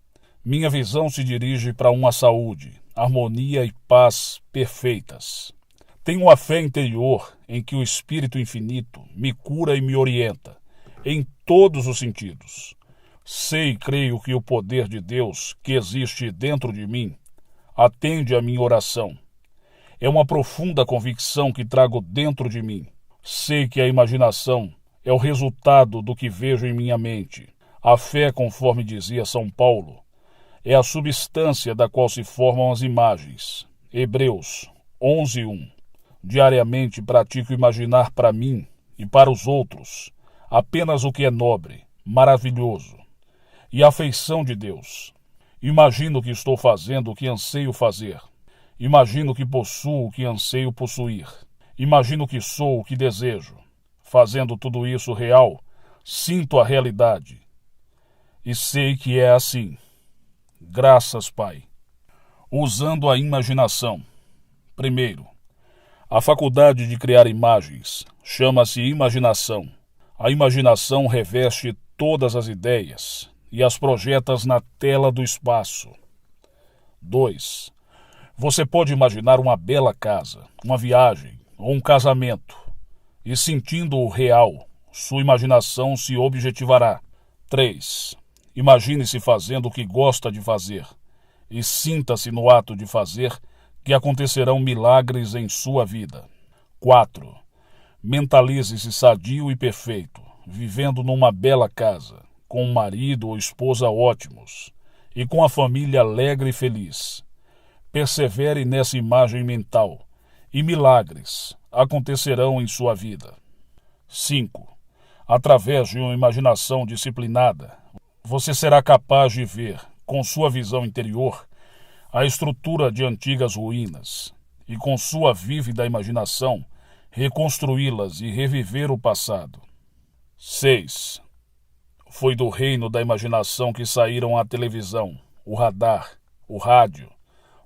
S1: Minha visão se dirige para uma saúde, harmonia e paz perfeitas. Tenho uma fé interior em que o Espírito Infinito me cura e me orienta, em todos os sentidos. Sei e creio que o poder de Deus, que existe dentro de mim, atende à minha oração. É uma profunda convicção que trago dentro de mim. Sei que a imaginação é o resultado do que vejo em minha mente. A fé, conforme dizia São Paulo, é a substância da qual se formam as imagens. Hebreus 11:1. Diariamente pratico imaginar para mim e para os outros apenas o que é nobre, maravilhoso e a afeição de Deus. Imagino que estou fazendo o que anseio fazer. Imagino que possuo o que anseio possuir. Imagino que sou o que desejo. Fazendo tudo isso real, sinto a realidade. E sei que é assim. Graças, Pai. Usando a imaginação. Primeiro, a faculdade de criar imagens chama-se imaginação. A imaginação reveste todas as ideias e as projetas na tela do espaço. 2. Você pode imaginar uma bela casa, uma viagem ou um casamento, e sentindo o real, sua imaginação se objetivará. 3. Imagine-se fazendo o que gosta de fazer, e sinta-se no ato de fazer que acontecerão milagres em sua vida. 4. Mentalize-se sadio e perfeito, vivendo numa bela casa, com um marido ou esposa ótimos, e com a família alegre e feliz. Persevere nessa imagem mental, e milagres acontecerão em sua vida. 5. Através de uma imaginação disciplinada, você será capaz de ver, com sua visão interior, a estrutura de antigas ruínas, e com sua vívida imaginação, reconstruí-las e reviver o passado. 6. Foi do reino da imaginação que saíram a televisão, o radar, o rádio,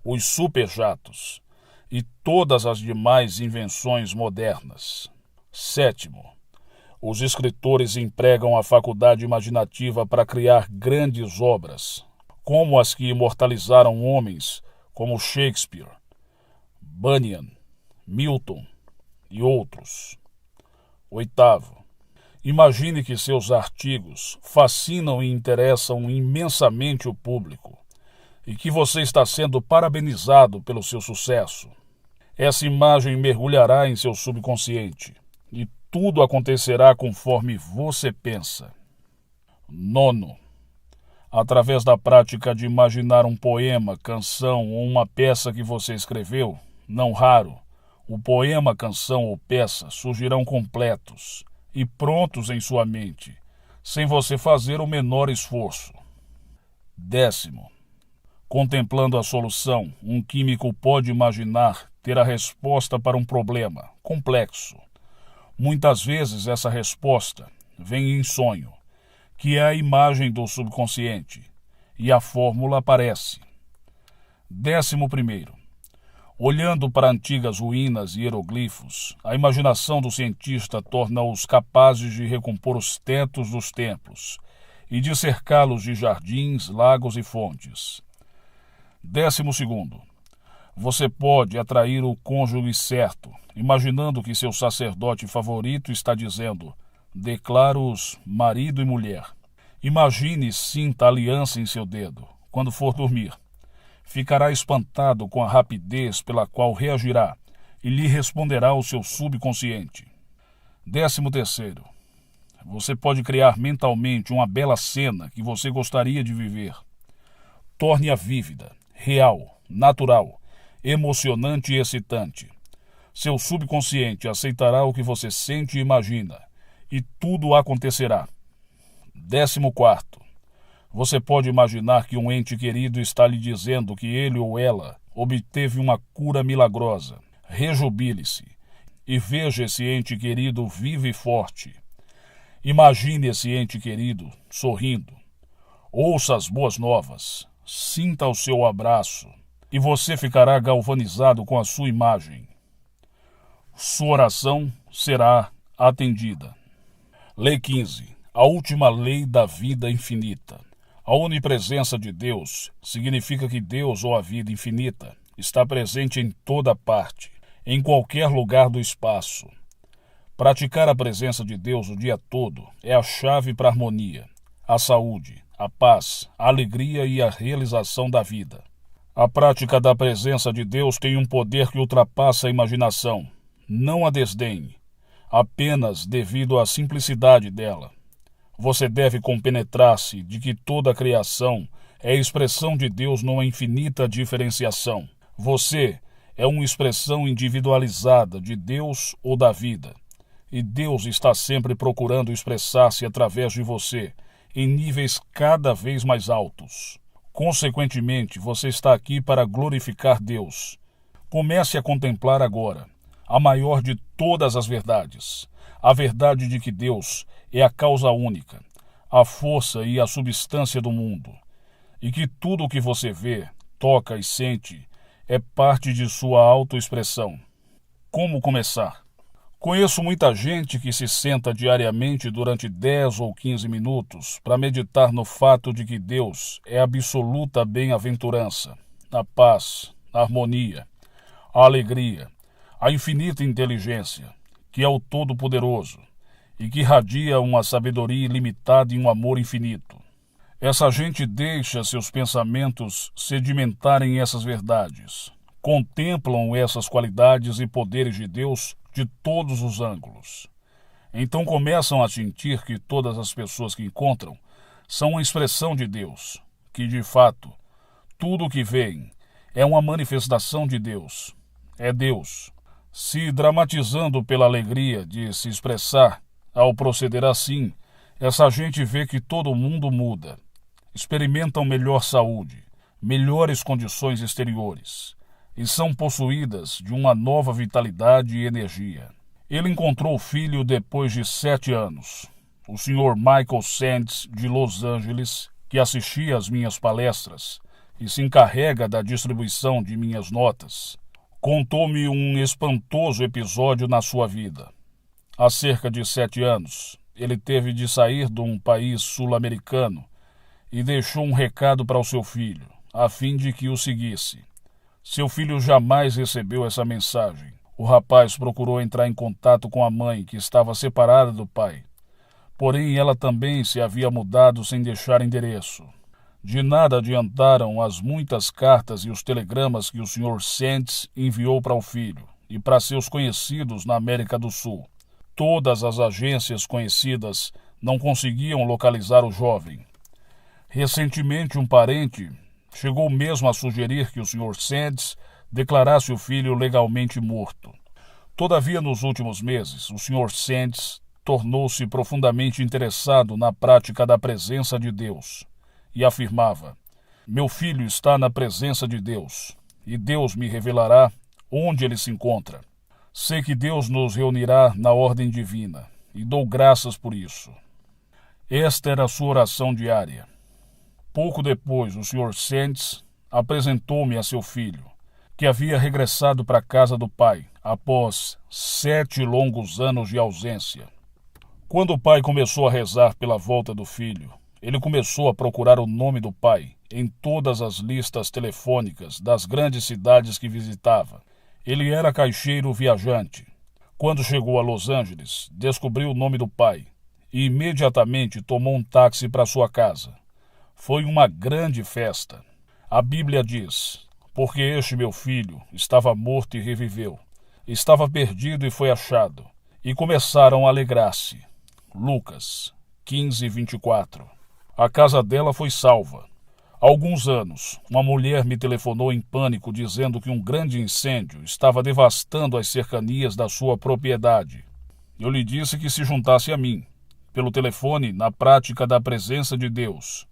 S1: os superjatos e todas as demais invenções modernas. 7. Os escritores empregam a faculdade imaginativa para criar grandes obras, como as que imortalizaram homens como Shakespeare, Bunyan, Milton e outros. 8. Imagine que seus artigos fascinam e interessam imensamente o público e que você está sendo parabenizado pelo seu sucesso. Essa imagem mergulhará em seu subconsciente e tudo acontecerá conforme você pensa. 9. Através da prática de imaginar um poema, canção ou uma peça que você escreveu, não raro, o poema, canção ou peça surgirão completos e prontos em sua mente, sem você fazer o menor esforço. 10. Contemplando a solução, um químico pode imaginar ter a resposta para um problema complexo. Muitas vezes essa resposta vem em sonho, que é a imagem do subconsciente, e a fórmula aparece. 11. Olhando para antigas ruínas e hieroglifos, a imaginação do cientista torna-os capazes de recompor os tetos dos templos e de cercá-los de jardins, lagos e fontes. 12. Você pode atrair o cônjuge certo, imaginando que seu sacerdote favorito está dizendo: declaro-os marido e mulher. Imagine e sinta a aliança em seu dedo, quando for dormir. Ficará espantado com a rapidez pela qual reagirá e lhe responderá o seu subconsciente. 13. Você pode criar mentalmente uma bela cena que você gostaria de viver. Torne-a vívida, real, natural, emocionante e excitante. Seu subconsciente aceitará o que você sente e imagina, e tudo acontecerá. 14. Você pode imaginar que um ente querido está lhe dizendo que ele ou ela obteve uma cura milagrosa. Rejubile-se e veja esse ente querido vivo e forte. Imagine esse ente querido sorrindo. Ouça as boas novas. Sinta o seu abraço e você ficará galvanizado com a sua imagem. Sua oração será atendida. Lei 15. A última lei da vida infinita. A onipresença de Deus significa que Deus, ou a vida infinita, está presente em toda parte, em qualquer lugar do espaço. Praticar a presença de Deus o dia todo é a chave para a harmonia, a saúde, a paz, a alegria e a realização da vida. A prática da presença de Deus tem um poder que ultrapassa a imaginação. Não a desdenhe, apenas devido à simplicidade dela. Você deve compenetrar-se de que toda a criação é expressão de Deus numa infinita diferenciação. Você é uma expressão individualizada de Deus ou da vida. E Deus está sempre procurando expressar-se através de você, em níveis cada vez mais altos. Consequentemente, você está aqui para glorificar Deus. Comece a contemplar agora a maior de todas as verdades, a verdade de que Deus é a causa única, a força e a substância do mundo, e que tudo o que você vê, toca e sente é parte de sua autoexpressão. Como começar? Conheço muita gente que se senta diariamente durante 10 ou 15 minutos para meditar no fato de que Deus é a absoluta bem-aventurança, a paz, a harmonia, a alegria, a infinita inteligência, que é o Todo-Poderoso e que irradia uma sabedoria ilimitada e um amor infinito. Essa gente deixa seus pensamentos sedimentarem essas verdades, contemplam essas qualidades e poderes de Deus de todos os ângulos. Então começam a sentir que todas as pessoas que encontram são uma expressão de Deus, que de fato, tudo o que veem é uma manifestação de Deus. É Deus, se dramatizando pela alegria de se expressar. Ao proceder assim, essa gente vê que todo mundo muda. Experimentam melhor saúde, melhores condições exteriores, e são possuídas de uma nova vitalidade e energia. Ele encontrou o filho depois de 7 anos, o Sr. Michael Sands, de Los Angeles, que assistia às minhas palestras e se encarrega da distribuição de minhas notas. Contou-me um espantoso episódio na sua vida. Há cerca de 7 anos, ele teve de sair de um país sul-americano e deixou um recado para o seu filho, a fim de que o seguisse. Seu filho jamais recebeu essa mensagem. O rapaz procurou entrar em contato com a mãe, que estava separada do pai. Porém, ela também se havia mudado sem deixar endereço. De nada adiantaram as muitas cartas e os telegramas que o Sr. Sands enviou para o filho e para seus conhecidos na América do Sul. Todas as agências conhecidas não conseguiam localizar o jovem. Recentemente, um parente chegou mesmo a sugerir que o Sr. Sands declarasse o filho legalmente morto. Todavia, nos últimos meses, o Sr. Sands tornou-se profundamente interessado na prática da presença de Deus e afirmava: "Meu filho está na presença de Deus, e Deus me revelará onde ele se encontra. Sei que Deus nos reunirá na ordem divina, e dou graças por isso." Esta era a sua oração diária. Pouco depois, o Sr. Sands apresentou-me a seu filho, que havia regressado para a casa do pai, após 7 longos anos de ausência. Quando o pai começou a rezar pela volta do filho, ele começou a procurar o nome do pai em todas as listas telefônicas das grandes cidades que visitava. Ele era caixeiro viajante. Quando chegou a Los Angeles, descobriu o nome do pai e imediatamente tomou um táxi para sua casa. Foi uma grande festa. A Bíblia diz: "Porque este meu filho estava morto e reviveu, estava perdido e foi achado." E começaram a alegrar-se. Lucas 15:24. A casa dela foi salva. Há alguns anos, uma mulher me telefonou em pânico dizendo que um grande incêndio estava devastando as cercanias da sua propriedade. Eu lhe disse que se juntasse a mim, pelo telefone, na prática da presença de Deus.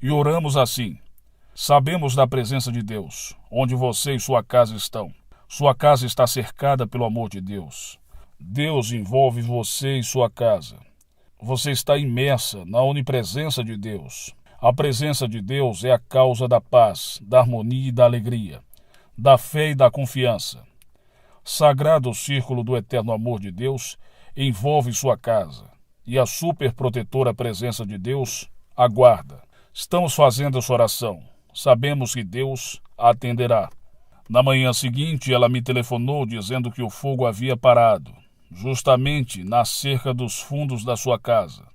S1: E oramos assim: "Sabemos da presença de Deus, onde você e sua casa estão. Sua casa está cercada pelo amor de Deus. Deus envolve você e sua casa. Você está imersa na onipresença de Deus. A presença de Deus é a causa da paz, da harmonia e da alegria, da fé e da confiança. Sagrado círculo do eterno amor de Deus envolve sua casa, e a superprotetora presença de Deus aguarda. Estamos fazendo essa oração. Sabemos que Deus a atenderá." Na manhã seguinte, ela me telefonou dizendo que o fogo havia parado, justamente na cerca dos fundos da sua casa.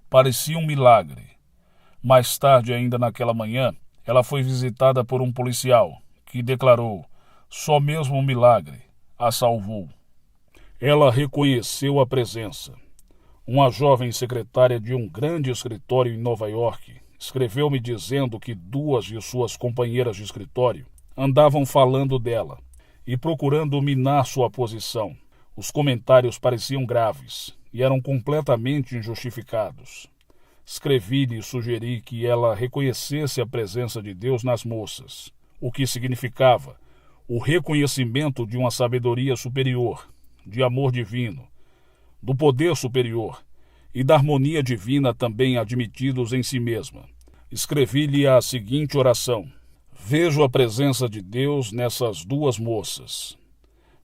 S1: Parecia um milagre. Mais tarde, ainda naquela manhã, ela foi visitada por um policial, que declarou: só mesmo um milagre a salvou. Ela reconheceu a presença. Uma jovem secretária de um grande escritório em Nova York escreveu-me dizendo que 2 de suas companheiras de escritório andavam falando dela e procurando minar sua posição. Os comentários pareciam graves e eram completamente injustificados. Escrevi-lhe e sugeri que ela reconhecesse a presença de Deus nas moças, o que significava o reconhecimento de uma sabedoria superior, de amor divino, do poder superior e da harmonia divina também admitidos em si mesma. Escrevi-lhe a seguinte oração: vejo a presença de Deus nessas 2 moças,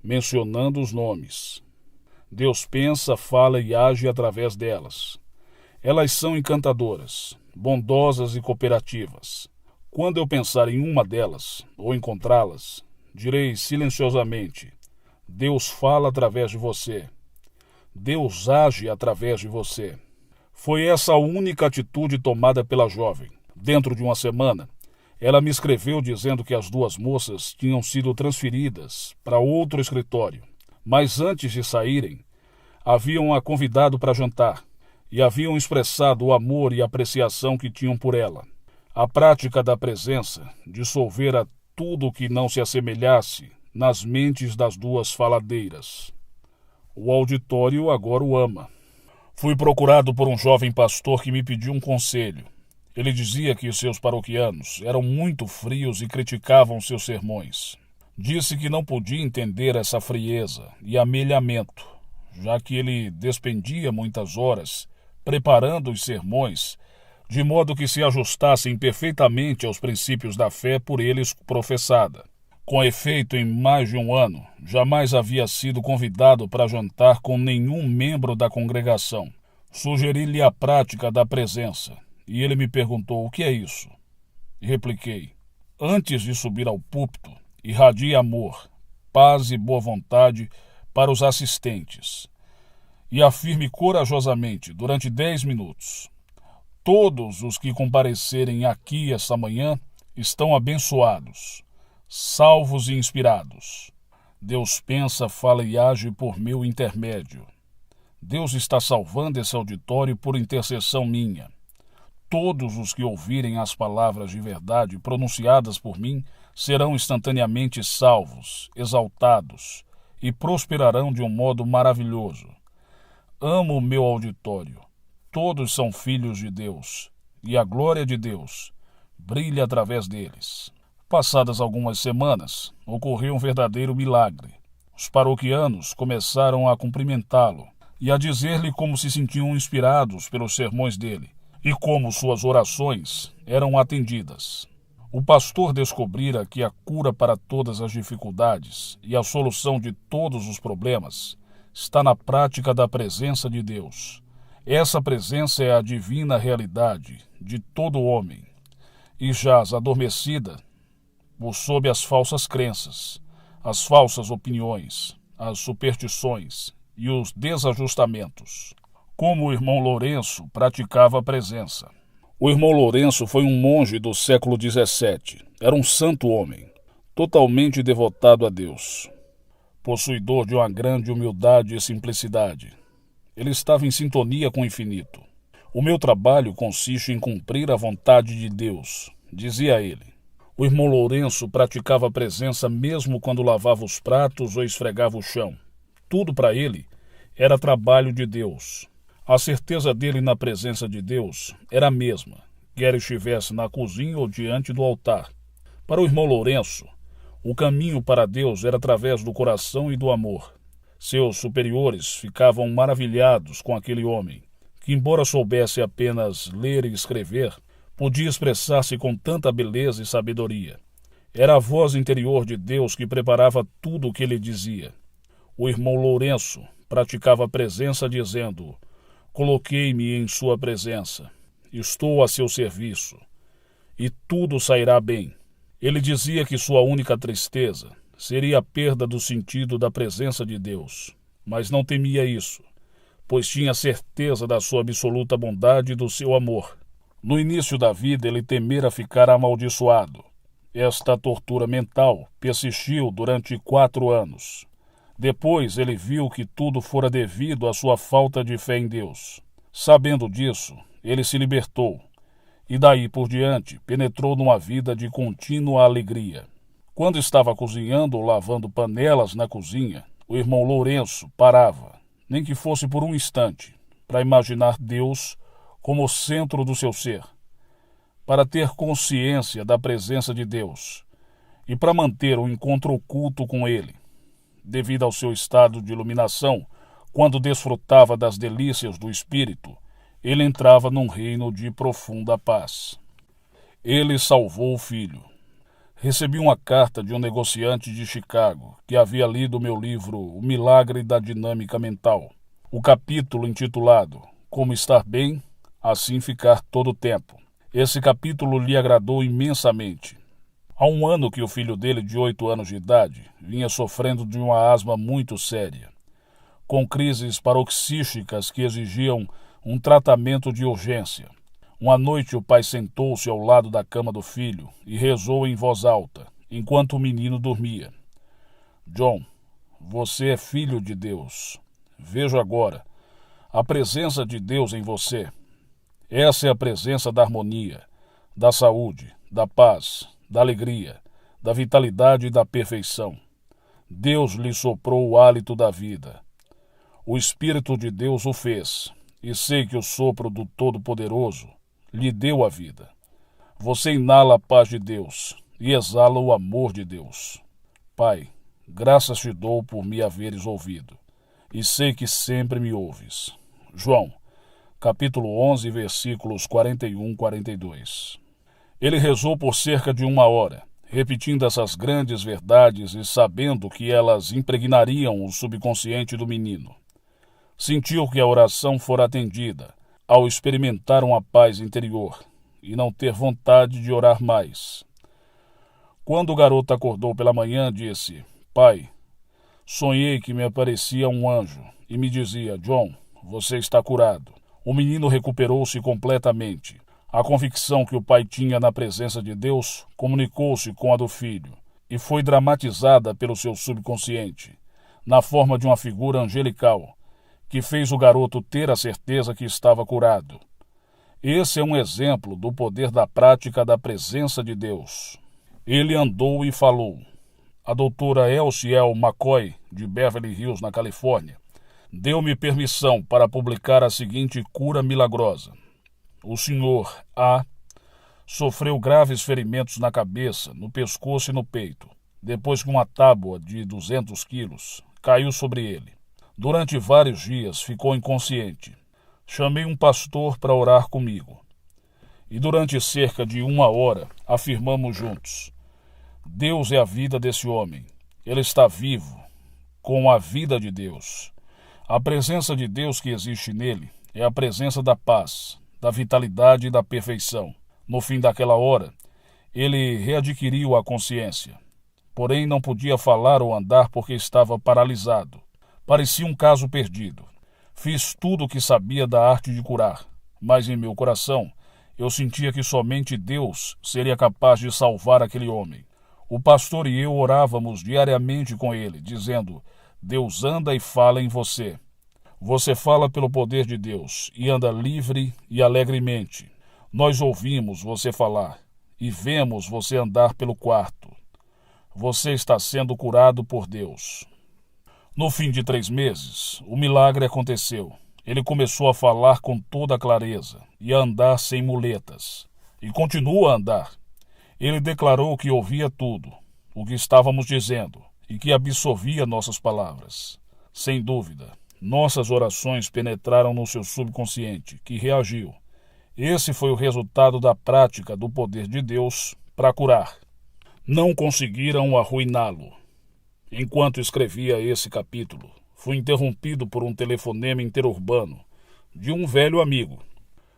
S1: mencionando os nomes. Deus pensa, fala e age através delas. Elas são encantadoras, bondosas e cooperativas. Quando eu pensar em uma delas, ou encontrá-las, direi silenciosamente: Deus fala através de você. Deus age através de você. Foi essa a única atitude tomada pela jovem. Dentro de uma semana, ela me escreveu dizendo que as 2 moças tinham sido transferidas para outro escritório. Mas antes de saírem, haviam-a convidado para jantar e haviam expressado o amor e apreciação que tinham por ela. A prática da presença dissolvera tudo o que não se assemelhasse nas mentes das 2 faladeiras. O auditório agora o ama. Fui procurado por um jovem pastor que me pediu um conselho. Ele dizia que seus paroquianos eram muito frios e criticavam seus sermões. Disse que não podia entender essa frieza e amelhamento, já que ele despendia muitas horas preparando os sermões, de modo que se ajustassem perfeitamente aos princípios da fé por eles professada. Com efeito, em mais de um ano, jamais havia sido convidado para jantar com nenhum membro da congregação. Sugeri-lhe a prática da presença, e ele me perguntou: o que é isso? E repliquei: antes de subir ao púlpito, irradie amor, paz e boa vontade para os assistentes, e afirme corajosamente, durante 10 minutos: todos os que comparecerem aqui esta manhã estão abençoados, salvos e inspirados. Deus pensa, fala e age por meu intermédio. Deus está salvando esse auditório por intercessão minha. Todos os que ouvirem as palavras de verdade pronunciadas por mim serão instantaneamente salvos, exaltados e prosperarão de um modo maravilhoso. Amo o meu auditório. Todos são filhos de Deus, e a glória de Deus brilha através deles. Passadas algumas semanas, ocorreu um verdadeiro milagre. Os paroquianos começaram a cumprimentá-lo e a dizer-lhe como se sentiam inspirados pelos sermões dele e como suas orações eram atendidas. O pastor descobrira que a cura para todas as dificuldades e a solução de todos os problemas está na prática da presença de Deus. Essa presença é a divina realidade de todo homem e jaz adormecida por sob as falsas crenças, as falsas opiniões, as superstições e os desajustamentos. Como o irmão Lourenço praticava a presença. O irmão Lourenço foi um monge do século XVII. Era um santo homem, totalmente devotado a Deus, possuidor de uma grande humildade e simplicidade. Ele estava em sintonia com o infinito. O meu trabalho consiste em cumprir a vontade de Deus, dizia ele. O irmão Lourenço praticava a presença mesmo quando lavava os pratos ou esfregava o chão. Tudo para ele era trabalho de Deus. A certeza dele na presença de Deus era a mesma, quer estivesse na cozinha ou diante do altar. Para o irmão Lourenço, o caminho para Deus era através do coração e do amor. Seus superiores ficavam maravilhados com aquele homem, que, embora soubesse apenas ler e escrever, podia expressar-se com tanta beleza e sabedoria. Era a voz interior de Deus que preparava tudo o que ele dizia. O irmão Lourenço praticava a presença dizendo: coloquei-me em sua presença, estou a seu serviço, e tudo sairá bem. Ele dizia que sua única tristeza seria a perda do sentido da presença de Deus, mas não temia isso, pois tinha certeza da sua absoluta bondade e do seu amor. No início da vida, ele temera ficar amaldiçoado. Esta tortura mental persistiu durante 4 anos. Depois, ele viu que tudo fora devido à sua falta de fé em Deus. Sabendo disso, ele se libertou e daí por diante penetrou numa vida de contínua alegria. Quando estava cozinhando ou lavando panelas na cozinha, o irmão Lourenço parava, nem que fosse por um instante, para imaginar Deus como o centro do seu ser, para ter consciência da presença de Deus e para manter um encontro oculto com Ele. Devido ao seu estado de iluminação, quando desfrutava das delícias do Espírito, ele entrava num reino de profunda paz. Ele salvou o filho. Recebi uma carta de um negociante de Chicago que havia lido meu livro O Milagre da Dinâmica Mental. O capítulo intitulado Como Estar Bem, Assim Ficar Todo o Tempo. Esse capítulo lhe agradou imensamente. Há 1 ano que o filho dele, de 8 anos de idade, vinha sofrendo de uma asma muito séria, com crises paroxísticas que exigiam um tratamento de urgência. Uma noite o pai sentou-se ao lado da cama do filho e rezou em voz alta, enquanto o menino dormia. John, você é filho de Deus. Vejo agora a presença de Deus em você. Essa é a presença da harmonia, da saúde, da paz, da alegria, da vitalidade e da perfeição. Deus lhe soprou o hálito da vida. O Espírito de Deus o fez, e sei que o sopro do Todo-Poderoso lhe deu a vida. Você inala a paz de Deus e exala o amor de Deus. Pai, graças te dou por me haveres ouvido, e sei que sempre me ouves. João, capítulo 11, versículos 41 e 42. Ele rezou por cerca de 1 hora, repetindo essas grandes verdades e sabendo que elas impregnariam o subconsciente do menino. Sentiu que a oração fora atendida, ao experimentar uma paz interior e não ter vontade de orar mais. Quando o garoto acordou pela manhã, disse: Pai, sonhei que me aparecia um anjo e me dizia: John, você está curado. O menino recuperou-se completamente. A convicção que o pai tinha na presença de Deus comunicou-se com a do filho e foi dramatizada pelo seu subconsciente, na forma de uma figura angelical, que fez o garoto ter a certeza que estava curado. Esse é um exemplo do poder da prática da presença de Deus. Ele andou e falou. A doutora Elsie L. McCoy, de Beverly Hills, na Califórnia, deu-me permissão para publicar a seguinte cura milagrosa. O senhor A sofreu graves ferimentos na cabeça, no pescoço e no peito, depois que uma tábua de 200 quilos caiu sobre ele. Durante vários dias ficou inconsciente. Chamei um pastor para orar comigo. E durante cerca de 1 hora afirmamos juntos: Deus é a vida desse homem. Ele está vivo, com a vida de Deus. A presença de Deus que existe nele é a presença da paz, da vitalidade e da perfeição. No fim daquela hora, ele readquiriu a consciência. Porém, não podia falar ou andar porque estava paralisado. Parecia um caso perdido. Fiz tudo o que sabia da arte de curar, mas em meu coração eu sentia que somente Deus seria capaz de salvar aquele homem. O pastor e eu orávamos diariamente com ele, dizendo: Deus anda e fala em você. Você fala pelo poder de Deus e anda livre e alegremente. Nós ouvimos você falar e vemos você andar pelo quarto. Você está sendo curado por Deus. No fim de 3 meses, o milagre aconteceu. Ele começou a falar com toda a clareza e a andar sem muletas. E continua a andar. Ele declarou que ouvia tudo, o que estávamos dizendo, e que absorvia nossas palavras. Sem dúvida, nossas orações penetraram no seu subconsciente, que reagiu. Esse foi o resultado da prática do poder de Deus para curar. Não conseguiram arruiná-lo. Enquanto escrevia esse capítulo, fui interrompido por um telefonema interurbano de um velho amigo.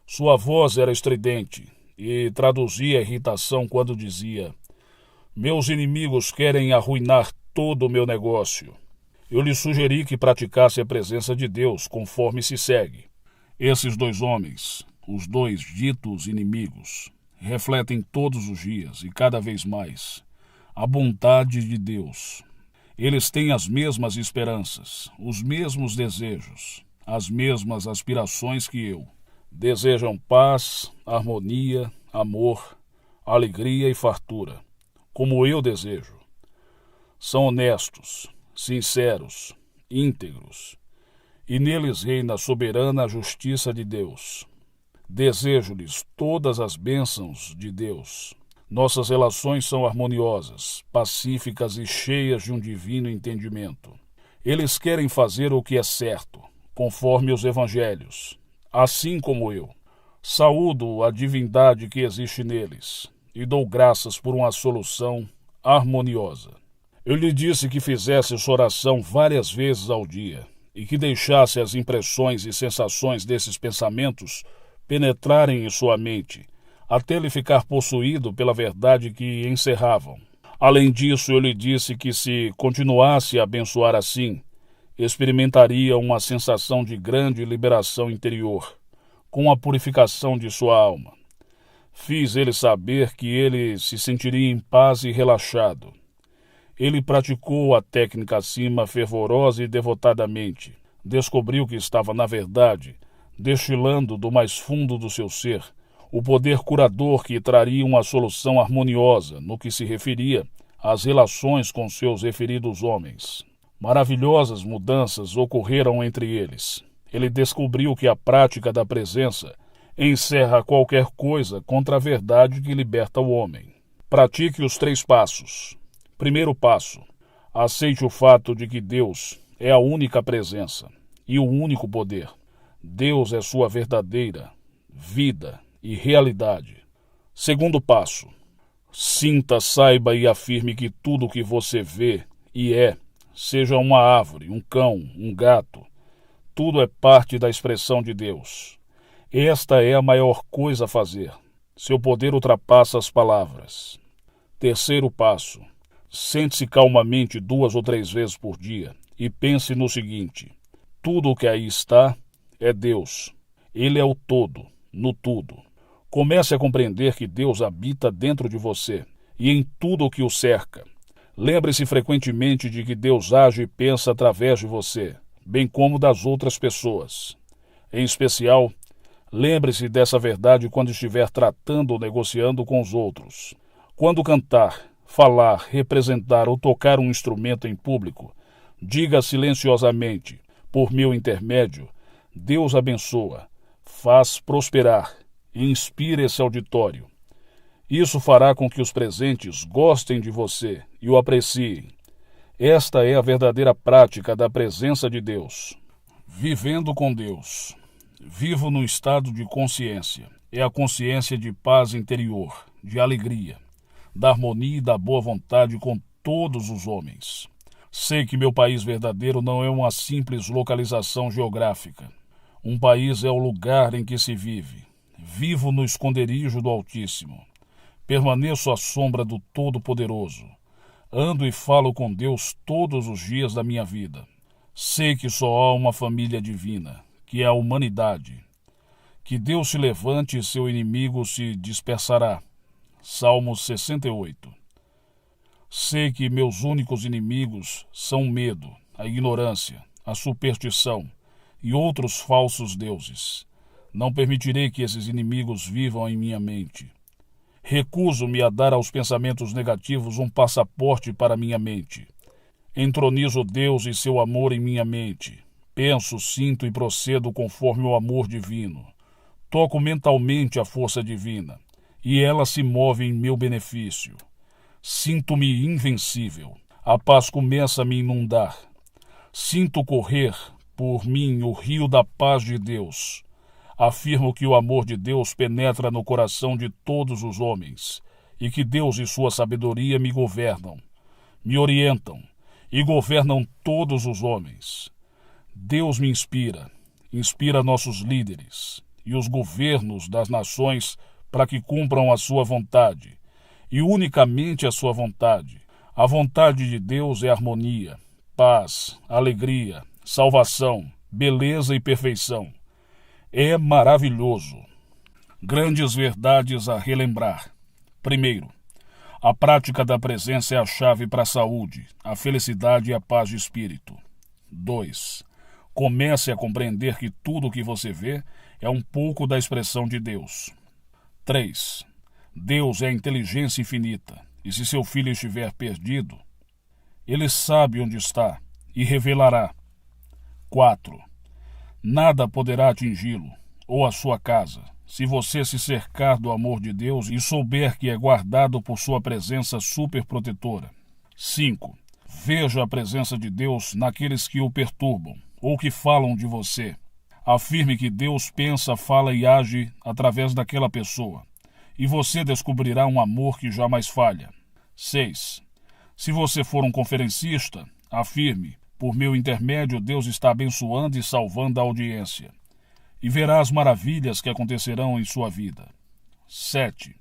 S1: Sua voz era estridente e traduzia a irritação quando dizia: Meus inimigos querem arruinar todo o meu negócio. Eu lhe sugeri que praticasse a presença de Deus conforme se segue. Esses 2 homens os dois ditos inimigos, refletem todos os dias e cada vez mais a bondade de Deus. Eles têm as mesmas esperanças, os mesmos desejos, as mesmas aspirações que eu. Desejam paz, harmonia, amor, alegria e fartura, como eu desejo. São honestos, sinceros, íntegros, e neles reina a soberana justiça de Deus. Desejo-lhes todas as bênçãos de Deus. Nossas relações são harmoniosas, pacíficas e cheias de um divino entendimento. Eles querem fazer o que é certo, conforme os evangelhos, assim como eu. Saúdo a divindade que existe neles e dou graças por uma solução harmoniosa. Eu lhe disse que fizesse sua oração várias vezes ao dia e que deixasse as impressões e sensações desses pensamentos penetrarem em sua mente, até ele ficar possuído pela verdade que encerravam. Além disso, eu lhe disse que se continuasse a abençoar assim, experimentaria uma sensação de grande liberação interior, com a purificação de sua alma. Fiz ele saber que ele se sentiria em paz e relaxado. Ele praticou a técnica acima fervorosa e devotadamente. Descobriu que estava, na verdade, destilando do mais fundo do seu ser o poder curador que traria uma solução harmoniosa no que se referia às relações com seus referidos homens. Maravilhosas mudanças ocorreram entre eles. Ele descobriu que a prática da presença encerra qualquer coisa contra a verdade que liberta o homem. Pratique os 3 passos. Primeiro passo: aceite o fato de que Deus é a única presença e o único poder. Deus é sua verdadeira vida e realidade. Segundo passo: sinta, saiba e afirme que tudo o que você vê e é, seja uma árvore, um cão, um gato, tudo é parte da expressão de Deus. Esta é a maior coisa a fazer. Seu poder ultrapassa as palavras. Terceiro passo: sente-se calmamente 2 ou 3 vezes por dia e pense no seguinte: tudo o que aí está é Deus. Ele é o todo, no tudo. Comece a compreender que Deus habita dentro de você e em tudo o que o cerca. Lembre-se frequentemente de que Deus age e pensa através de você, bem como das outras pessoas. Em especial, lembre-se dessa verdade quando estiver tratando ou negociando com os outros. Quando cantar, falar, representar ou tocar um instrumento em público, diga silenciosamente: por meu intermédio, Deus abençoa, faz prosperar e inspira esse auditório. Isso fará com que os presentes gostem de você e o apreciem. Esta é a verdadeira prática da presença de Deus. Vivendo com Deus. Vivo no estado de consciência. É a consciência de paz interior, de alegria, da harmonia e da boa vontade com todos os homens. Sei que meu país verdadeiro não é uma simples localização geográfica. Um país é o lugar em que se vive. Vivo no esconderijo do Altíssimo. Permaneço à sombra do Todo-Poderoso. Ando e falo com Deus todos os dias da minha vida. Sei que só há uma família divina, que é a humanidade. Que Deus se levante e seu inimigo se dispersará. Salmo 68. Sei que meus únicos inimigos são o medo, a ignorância, a superstição e outros falsos deuses. Não permitirei que esses inimigos vivam em minha mente. Recuso-me a dar aos pensamentos negativos um passaporte para minha mente. Entronizo Deus e seu amor em minha mente. Penso, sinto e procedo conforme o amor divino. Toco mentalmente a força divina, e ela se move em meu benefício. Sinto-me invencível. A paz começa a me inundar. Sinto correr por mim o rio da paz de Deus. Afirmo que o amor de Deus penetra no coração de todos os homens e que Deus e sua sabedoria me governam, me orientam e governam todos os homens. Deus me inspira nossos líderes e os governos das nações para que cumpram a sua vontade, e unicamente a sua vontade. A vontade de Deus é harmonia, paz, alegria, salvação, beleza e perfeição. É maravilhoso. Grandes verdades a relembrar. Primeiro, a prática da presença é a chave para a saúde, a felicidade e a paz de espírito. 2. Comece a compreender que tudo o que você vê é um pouco da expressão de Deus. 3. Deus é a inteligência infinita, e se seu filho estiver perdido, ele sabe onde está e revelará. 4. Nada poderá atingi-lo, ou a sua casa, se você se cercar do amor de Deus e souber que é guardado por sua presença superprotetora. 5. Veja a presença de Deus naqueles que o perturbam, ou que falam de você. Afirme que Deus pensa, fala e age através daquela pessoa, e você descobrirá um amor que jamais falha. 6. Se você for um conferencista, afirme, por meu intermédio Deus está abençoando e salvando a audiência, e verá as maravilhas que acontecerão em sua vida. 7.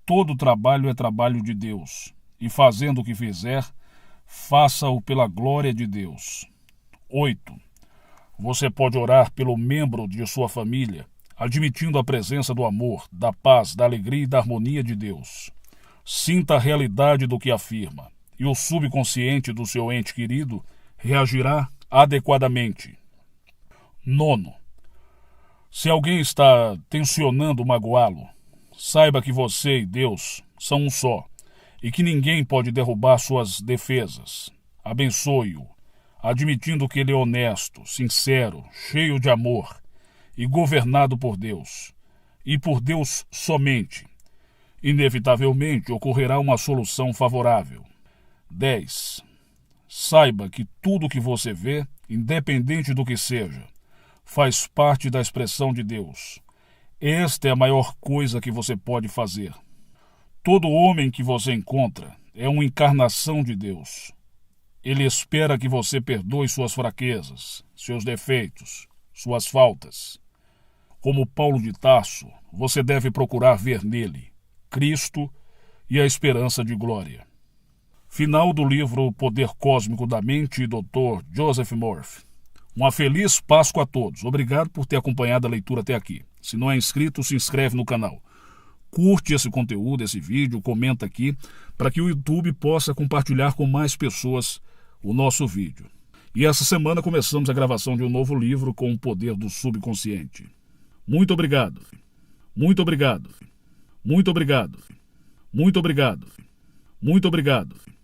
S1: Todo trabalho é trabalho de Deus, e fazendo o que fizer, faça-o pela glória de Deus. 8. Você pode orar pelo membro de sua família, admitindo a presença do amor, da paz, da alegria e da harmonia de Deus. Sinta a realidade do que afirma, e o subconsciente do seu ente querido reagirá adequadamente. 9. Se alguém está tensionando magoá-lo, saiba que você e Deus são um só, e que ninguém pode derrubar suas defesas. Abençoe-o, admitindo que ele é honesto, sincero, cheio de amor e governado por Deus, e por Deus somente. Inevitavelmente ocorrerá uma solução favorável. 10. Saiba que tudo que você vê, independente do que seja, faz parte da expressão de Deus. Esta é a maior coisa que você pode fazer. Todo homem que você encontra é uma encarnação de Deus. Ele espera que você perdoe suas fraquezas, seus defeitos, suas faltas. Como Paulo de Tarso, você deve procurar ver nele Cristo e a esperança de glória. Final do livro O Poder Cósmico da Mente, Dr. Joseph Murphy. Uma feliz Páscoa a todos. Obrigado por ter acompanhado a leitura até aqui. Se não é inscrito, se inscreve no canal. Curte esse conteúdo, esse vídeo, comenta aqui, para que o YouTube possa compartilhar com mais pessoas o nosso vídeo. E essa semana começamos a gravação de um novo livro com o poder do subconsciente. Muito obrigado. Muito obrigado. Muito obrigado. Muito obrigado. Muito obrigado.